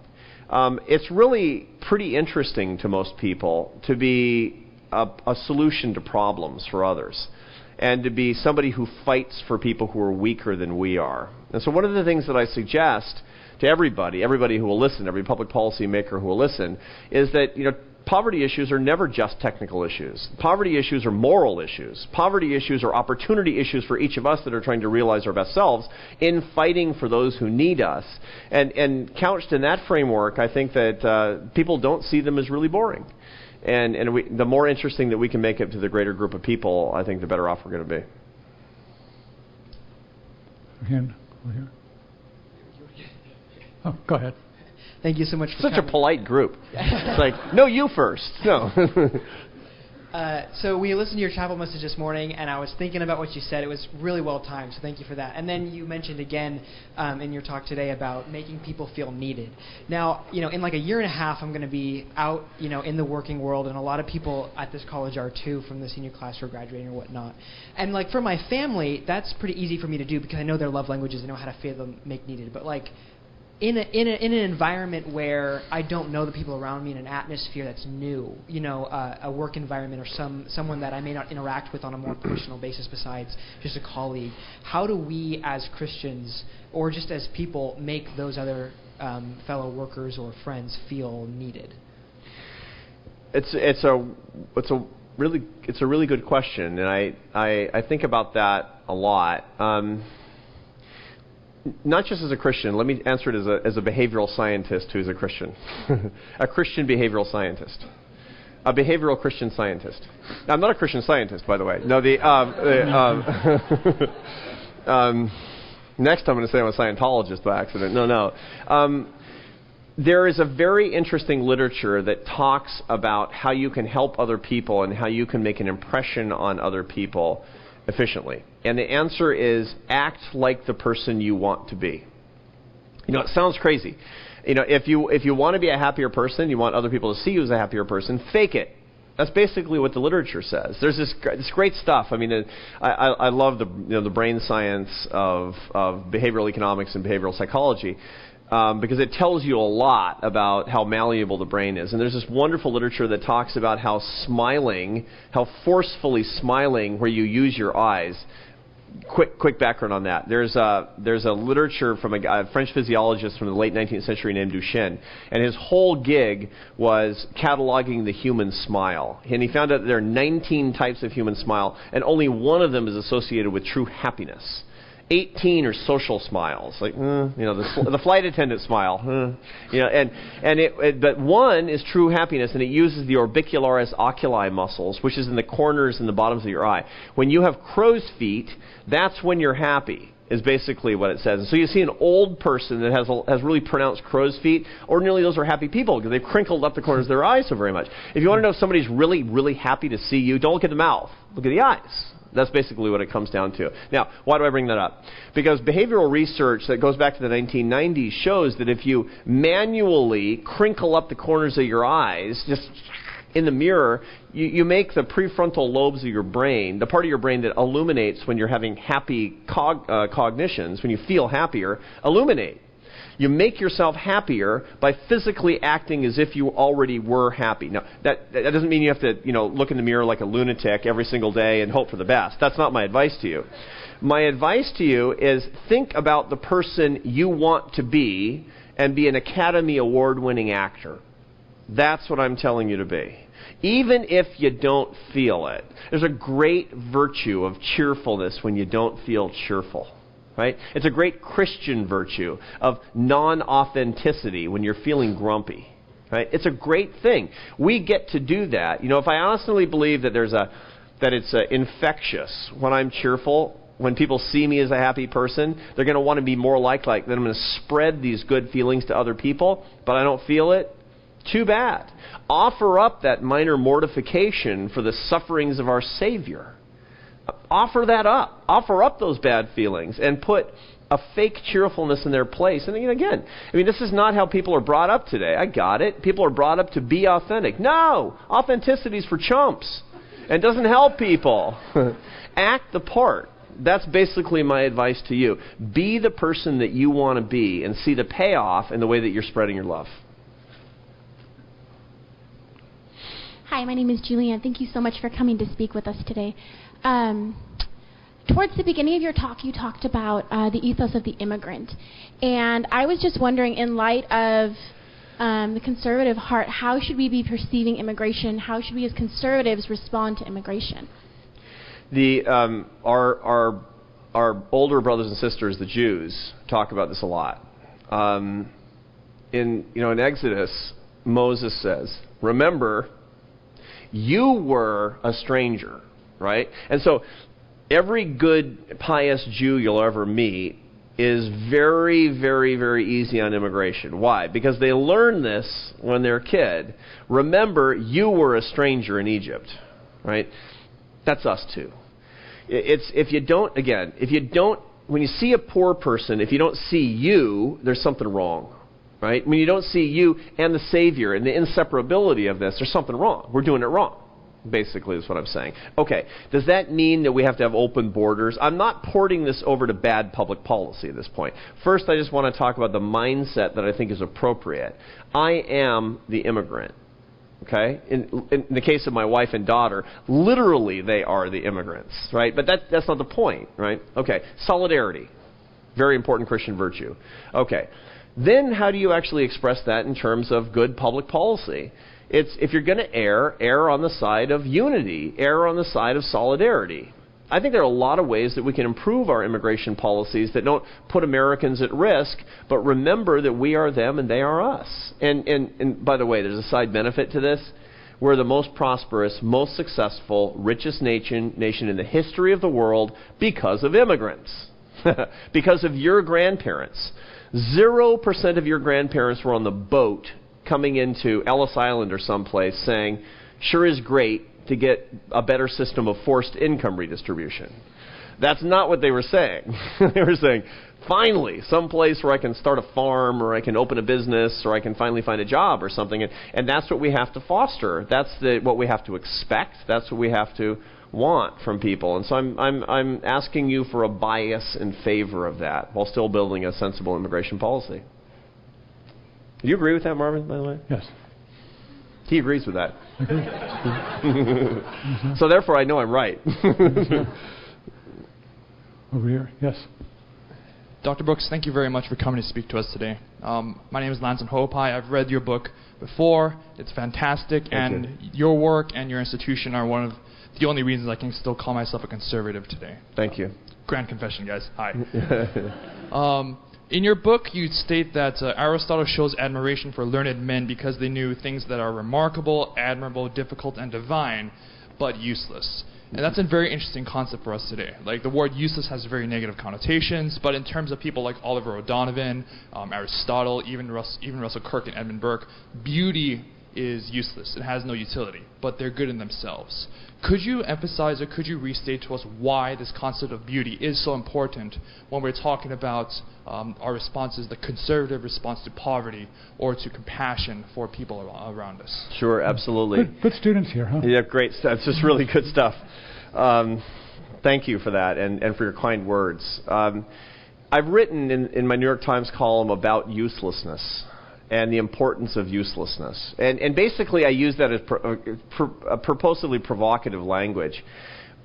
It's really pretty interesting to most people to be a solution to problems for others, and to be somebody who fights for people who are weaker than we are. And so one of the things that I suggest to everybody who will listen, every public policy maker who will listen, is that poverty issues are never just technical issues. Poverty issues are moral issues. Poverty issues are opportunity issues for each of us that are trying to realize our best selves in fighting for those who need us. And couched in that framework, I think that people don't see them as really boring. And the more interesting that we can make it to the greater group of people, I think the better off we're going to be. Hand over here. Oh, go ahead. Thank you so much for Such coming. a polite group. It's like, no, you first. No. So we listened to your chapel message this morning, and I was thinking about what you said. It was really well timed, so thank you for that. And then you mentioned again in your talk today about making people feel needed. Now, in like a year and a half, I'm going to be out, in the working world, and a lot of people at this college are too, from the senior class who are graduating or whatnot. And like for my family, that's pretty easy for me to do because I know their love languages. I know how to feel them, make needed. But like in an environment where I don't know the people around me, in an atmosphere that's new, a work environment or someone that I may not interact with on a more personal basis besides just a colleague, how do we as Christians or just as people make those other fellow workers or friends feel needed? It's a really good question, and I think about that a lot. Not just as a Christian. Let me answer it as a behavioral scientist who's a Christian. A Christian behavioral scientist. A behavioral Christian scientist. I'm not a Christian scientist, by the way. No, next I'm going to say I'm a Scientologist by accident. No. There is a very interesting literature that talks about how you can help other people and how you can make an impression on other people efficiently. And the answer is act like the person you want to be. It sounds crazy. If you want to be a happier person, you want other people to see you as a happier person, fake it. That's basically what the literature says. There's this great stuff. I mean, I love the brain science of behavioral economics and behavioral psychology. Because it tells you a lot about how malleable the brain is. And there's this wonderful literature that talks about how forcefully smiling where you use your eyes. Quick background on that. There's a literature from a French physiologist from the late 19th century named Duchenne, and his whole gig was cataloging the human smile. And he found out that there are 19 types of human smile, and only one of them is associated with true happiness. 18 are social smiles, like the flight attendant smile, but one is true happiness, and it uses the orbicularis oculi muscles, which is in the corners and the bottoms of your eye. When you have crow's feet, that's when you're happy, is basically what it says. And so you see an old person that has really pronounced crow's feet. Ordinarily, those are happy people because they've crinkled up the corners of their eyes so very much. If you want to know if somebody's really, really happy to see you, don't look at the mouth, look at the eyes. That's basically what it comes down to. Now, why do I bring that up? Because behavioral research that goes back to the 1990s shows that if you manually crinkle up the corners of your eyes, just in the mirror, you make the prefrontal lobes of your brain, the part of your brain that illuminates when you're having happy cognitions, when you feel happier, illuminate. You make yourself happier by physically acting as if you already were happy. Now, that doesn't mean you have to, look in the mirror like a lunatic every single day and hope for the best. That's not my advice to you. My advice to you is think about the person you want to be and be an Academy Award-winning actor. That's what I'm telling you to be. Even if you don't feel it. There's a great virtue of cheerfulness when you don't feel cheerful. Right? It's a great Christian virtue of non-authenticity when you're feeling grumpy. Right? It's a great thing. We get to do that. If I honestly believe that it's infectious when I'm cheerful, when people see me as a happy person, they're going to want to be more like that. I'm going to spread these good feelings to other people, but I don't feel it. Too bad. Offer up that minor mortification for the sufferings of our Savior. Offer that up. Offer up those bad feelings and put a fake cheerfulness in their place. And again, this is not how people are brought up today. I got it. People are brought up to be authentic. No! Authenticity is for chumps and doesn't help people. Act the part. That's basically my advice to you. Be the person that you want to be and see the payoff in the way that you're spreading your love. Hi, my name is Julianne. Thank you so much for coming to speak with us today. Towards the beginning of your talk, you talked about the ethos of the immigrant. And I was just wondering, in light of the conservative heart, how should we be perceiving immigration? How should we as conservatives respond to immigration? Our older brothers and sisters, the Jews, talk about this a lot. In Exodus, Moses says, remember, You were a stranger, right? And so every good, pious Jew you'll ever meet is very, very, very easy on immigration. Why? Because they learn this when they're a kid. Remember, you were a stranger in Egypt, right? That's us too. When you see a poor person, if you don't see you, there's something wrong, right? When you don't see you and the Savior and the inseparability of this, there's something wrong. We're doing it wrong, basically, is what I'm saying. Okay, does that mean that we have to have open borders? I'm not porting this over to bad public policy at this point. First, I just want to talk about the mindset that I think is appropriate. I am the immigrant. Okay? In the case of my wife and daughter, literally they are the immigrants, right? But that's not the point, right? Okay. Solidarity. Very important Christian virtue. Okay. Then how do you actually express that in terms of good public policy? It's if you're going to err on the side of unity, err on the side of solidarity. I think there are a lot of ways that we can improve our immigration policies that don't put Americans at risk, but remember that we are them and they are us. And by the way, there's a side benefit to this. We're the most prosperous, most successful, richest nation in the history of the world because of immigrants. Because of your grandparents. 0% of your grandparents were on the boat coming into Ellis Island or someplace saying, sure is great to get a better system of forced income redistribution. That's not what they were saying. They were saying, finally, some place where I can start a farm or I can open a business or I can finally find a job or something. And that's what we have to foster. That's what we have to expect. That's what we have to want from people. And so I'm asking you for a bias in favor of that while still building a sensible immigration policy. Do you agree with that, Marvin, by the way? Yes. He agrees with that. So therefore, I know I'm right. Over here, yes. Dr. Brooks, thank you very much for coming to speak to us today. My name is Lanson Hopai. I've read your book before. It's fantastic, and your work and your institution are one of the only reasons I can still call myself a conservative today. Thank you. Grand confession, guys. Hi. In your book, you state that Aristotle shows admiration for learned men because they knew things that are remarkable, admirable, difficult, and divine, but useless. And that's a very interesting concept for us today. Like, the word useless has very negative connotations, but in terms of people like Oliver O'Donovan, Aristotle, even Russell Kirk and Edmund Burke, beauty is useless. It has no utility, but they're good in themselves. Could you emphasize or could you restate to us why this concept of beauty is so important when we're talking about our responses, the conservative response to poverty or to compassion for people around us? Sure, absolutely. Good students here, huh? Yeah, great stuff. It's just really good stuff. Thank you for that and for your kind words. I've written in my New York Times column about uselessness and the importance of uselessness. And basically I use that as purposely provocative language.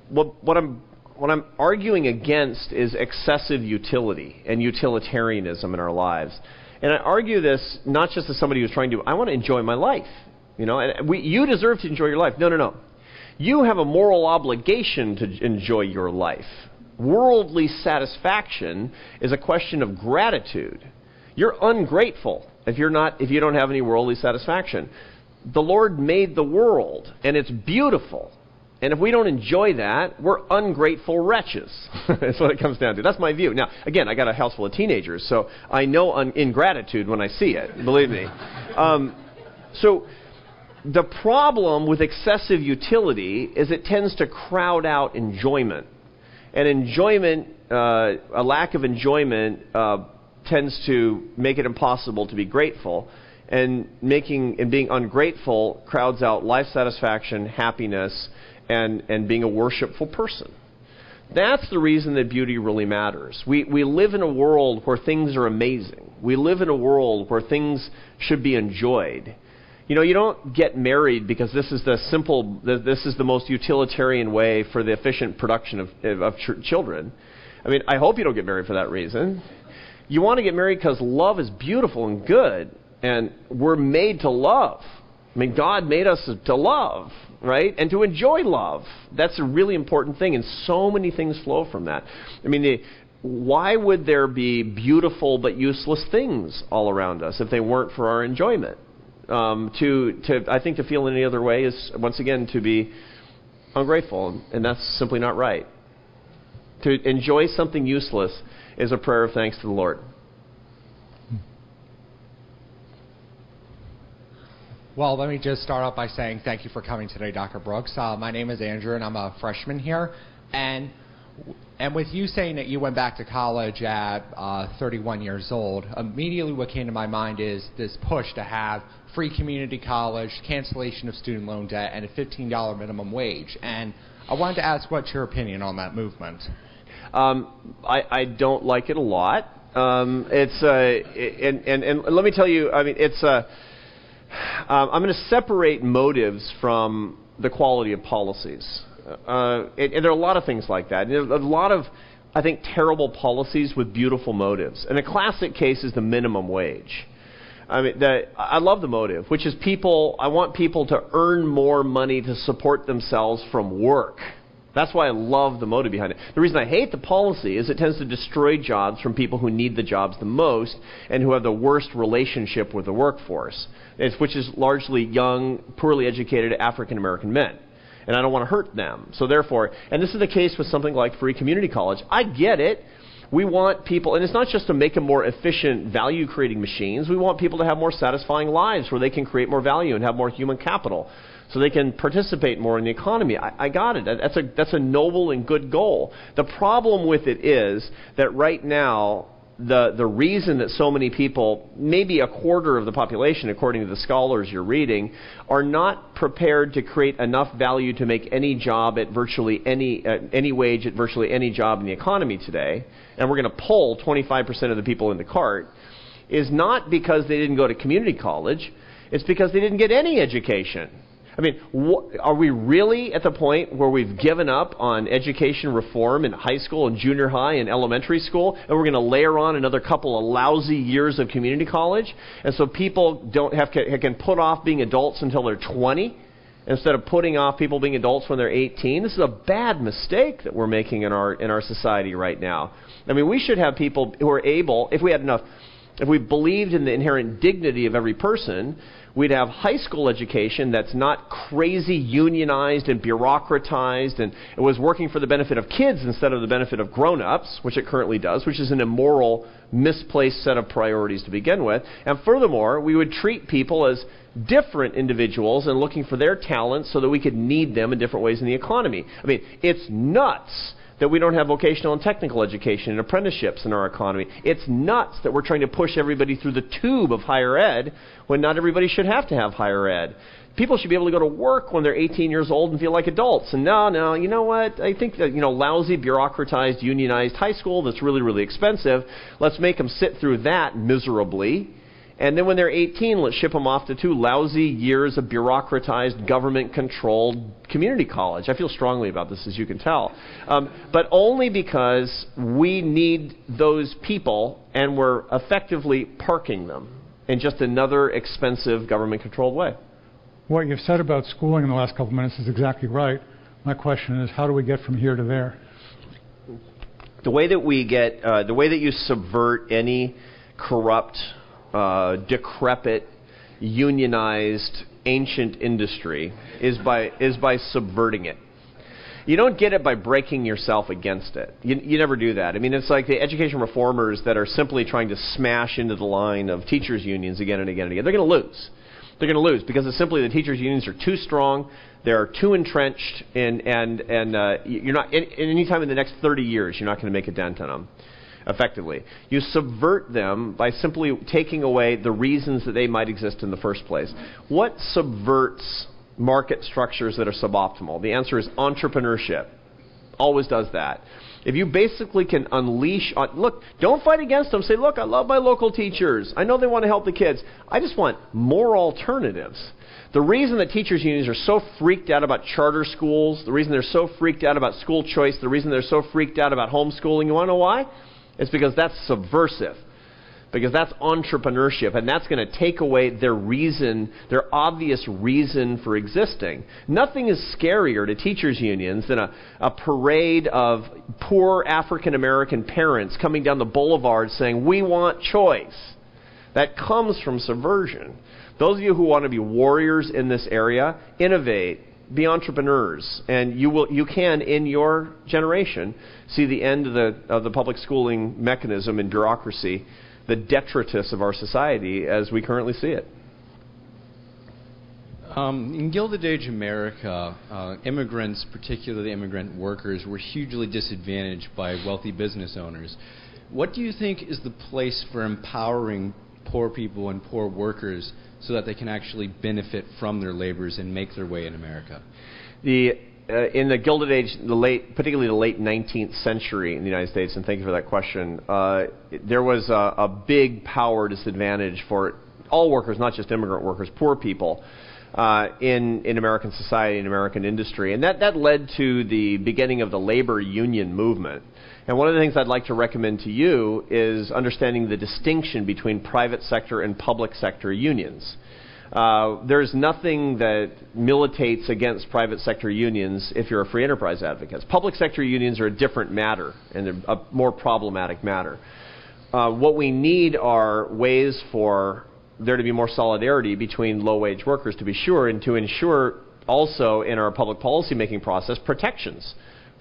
What I'm arguing against is excessive utility and utilitarianism in our lives. And I argue this not just as somebody who's trying to, I want to enjoy my life. You know, and you deserve to enjoy your life. No. You have a moral obligation to enjoy your life. Worldly satisfaction is a question of gratitude. You're ungrateful if you don't have any worldly satisfaction. The Lord made the world, and it's beautiful. And if we don't enjoy that, we're ungrateful wretches. That's what it comes down to. That's my view. Now, again, I got a house full of teenagers, so I know ingratitude when I see it. Believe me. So the problem with excessive utility is it tends to crowd out enjoyment. And enjoyment, a lack of enjoyment, tends to make it impossible to be grateful, and being ungrateful crowds out life satisfaction, happiness, and being a worshipful person. That's the reason that beauty really matters. We live in a world where things are amazing. We live in a world where things should be enjoyed. You know, you don't get married because this is the most utilitarian way for the efficient production of children. I mean, I hope you don't get married for that reason. You want to get married because love is beautiful and good, and we're made to love. I mean, God made us to love, right? And to enjoy love. That's a really important thing, and so many things flow from that. I mean, why would there be beautiful but useless things all around us if they weren't for our enjoyment? I think to feel in any other way is, once again, to be ungrateful, and that's simply not right. To enjoy something useless is a prayer of thanks to the Lord. Well, let me just start off by saying thank you for coming today, Dr. Brooks. My name is Andrew, and I'm a freshman here. And with you saying that you went back to college at 31 years old, immediately what came to my mind is this push to have free community college, cancellation of student loan debt, and a $15 minimum wage. And I wanted to ask what's your opinion on that movement? I don't like it a lot. And let me tell you, I mean, I'm going to separate motives from the quality of policies. And there are a lot of things like that. There's a lot of, I think, terrible policies with beautiful motives. And a classic case is the minimum wage. I mean, I love the motive, which is I want people to earn more money to support themselves from work. That's why I love the motive behind it. The reason I hate the policy is it tends to destroy jobs from people who need the jobs the most and who have the worst relationship with the workforce, which is largely young, poorly educated African-American men. And I don't want to hurt them. So therefore, and this is the case with something like free community college. I get it. We want people, and it's not just to make them more efficient value-creating machines. We want people to have more satisfying lives where they can create more value and have more human capital, so they can participate more in the economy. I got it. That's a noble and good goal. The problem with it is that right now, the reason that so many people, maybe a quarter of the population, according to the scholars you're reading, are not prepared to create enough value to make any job at virtually any wage at virtually any job in the economy today, and we're going to pull 25% of the people in the cart, is not because they didn't go to community college. It's because they didn't get any education. I mean, are we really at the point where we've given up on education reform in high school and junior high and elementary school, and we're going to layer on another couple of lousy years of community college? And so people can put off being adults until they're 20 instead of putting off people being adults when they're 18. This is a bad mistake that we're making in our society right now. I mean, we should have people who are able, if we believed in the inherent dignity of every person, we'd have high school education that's not crazy unionized and bureaucratized, and it was working for the benefit of kids instead of the benefit of grown-ups, which it currently does, which is an immoral, misplaced set of priorities to begin with. And furthermore, we would treat people as different individuals and looking for their talents so that we could need them in different ways in the economy. I mean, it's nuts that we don't have vocational and technical education and apprenticeships in our economy. It's nuts that we're trying to push everybody through the tube of higher ed when not everybody should have to have higher ed. People should be able to go to work when they're 18 years old and feel like adults. And no, you know what? I think that, lousy, bureaucratized, unionized high school that's really, really expensive, let's make them sit through that miserably. And then when they're 18, let's ship them off to 2 lousy years of bureaucratized, government-controlled community college. I feel strongly about this, as you can tell. But only because we need those people and we're effectively parking them in just another expensive government-controlled way. What you've said about schooling in the last couple of minutes is exactly right. My question is, how do we get from here to there? The way that you subvert any corrupt, decrepit, unionized, ancient industry is by subverting it. You don't get it by breaking yourself against it. You never do that. I mean, it's like the education reformers that are simply trying to smash into the line of teachers' unions again and again and again. They're going to lose. They're going to lose because it's simply the teachers' unions are too strong. They're too entrenched, and you're not. Any time in the next 30 years, you're not going to make a dent on them. Effectively, you subvert them by simply taking away the reasons that they might exist in the first place. What subverts market structures that are suboptimal? The answer is entrepreneurship. Always does that. If you basically can unleash, look, don't fight against them. Say, look, I love my local teachers. I know they want to help the kids. I just want more alternatives. The reason that teachers' unions are so freaked out about charter schools, the reason they're so freaked out about school choice, the reason they're so freaked out about homeschooling, you want to know why? It's because that's subversive, because that's entrepreneurship, and that's going to take away their reason, their obvious reason for existing. Nothing is scarier to teachers' unions than a parade of poor African-American parents coming down the boulevard saying, we want choice. That comes from subversion. Those of you who want to be warriors in this area, innovate, be entrepreneurs, and you can, in your generation, see the end of the public schooling mechanism and bureaucracy, the detritus of our society as we currently see it. In Gilded Age America, immigrants, particularly immigrant workers, were hugely disadvantaged by wealthy business owners. What do you think is the place for empowering poor people and poor workers so that they can actually benefit from their labors and make their way in America? In the Gilded Age, particularly the late 19th century in the United States, and thank you for that question, there was a big power disadvantage for all workers, not just immigrant workers, poor people, in American society and American industry. And that led to the beginning of the labor union movement. And one of the things I'd like to recommend to you is understanding the distinction between private sector and public sector unions. There's nothing that militates against private sector unions if you're a free enterprise advocate. Public sector unions are a different matter and a more problematic matter. What we need are ways for there to be more solidarity between low-wage workers, to be sure, and to ensure also in our public policy making process protections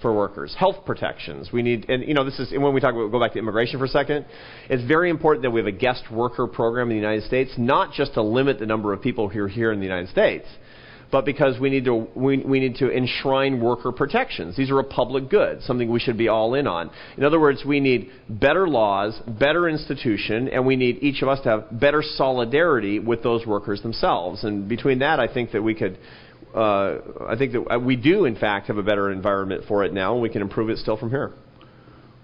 for workers, health protections. We need, and this is, and when we talk about, go back to immigration for a second, it's very important that we have a guest worker program in the United States, not just to limit the number of people who are here in the United States, but because we need to enshrine worker protections. These are a public good, something we should be all in on. In other words, we need better laws, better institution, and we need each of us to have better solidarity with those workers themselves. And between that, I think that we could, we do, in fact, have a better environment for it now, and we can improve it still from here.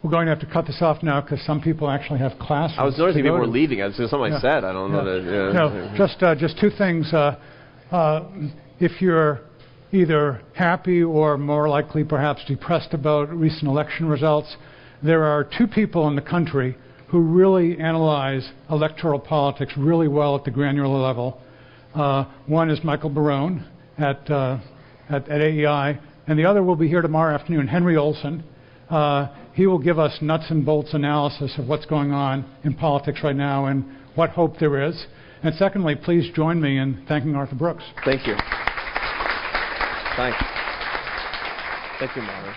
We're going to have to cut this off now because some people actually have classes. I was noticing people were leaving. It's something I said. I don't know that. No, just two things. If you're either happy or more likely perhaps depressed about recent election results, there are two people in the country who really analyze electoral politics really well at the granular level. One is Michael Barone at AEI, and the other will be here tomorrow afternoon, Henry Olson. He will give us nuts and bolts analysis of what's going on in politics right now and what hope there is. And secondly, please join me in thanking Arthur Brooks. Thank you. Thanks. Thank you, Marvin.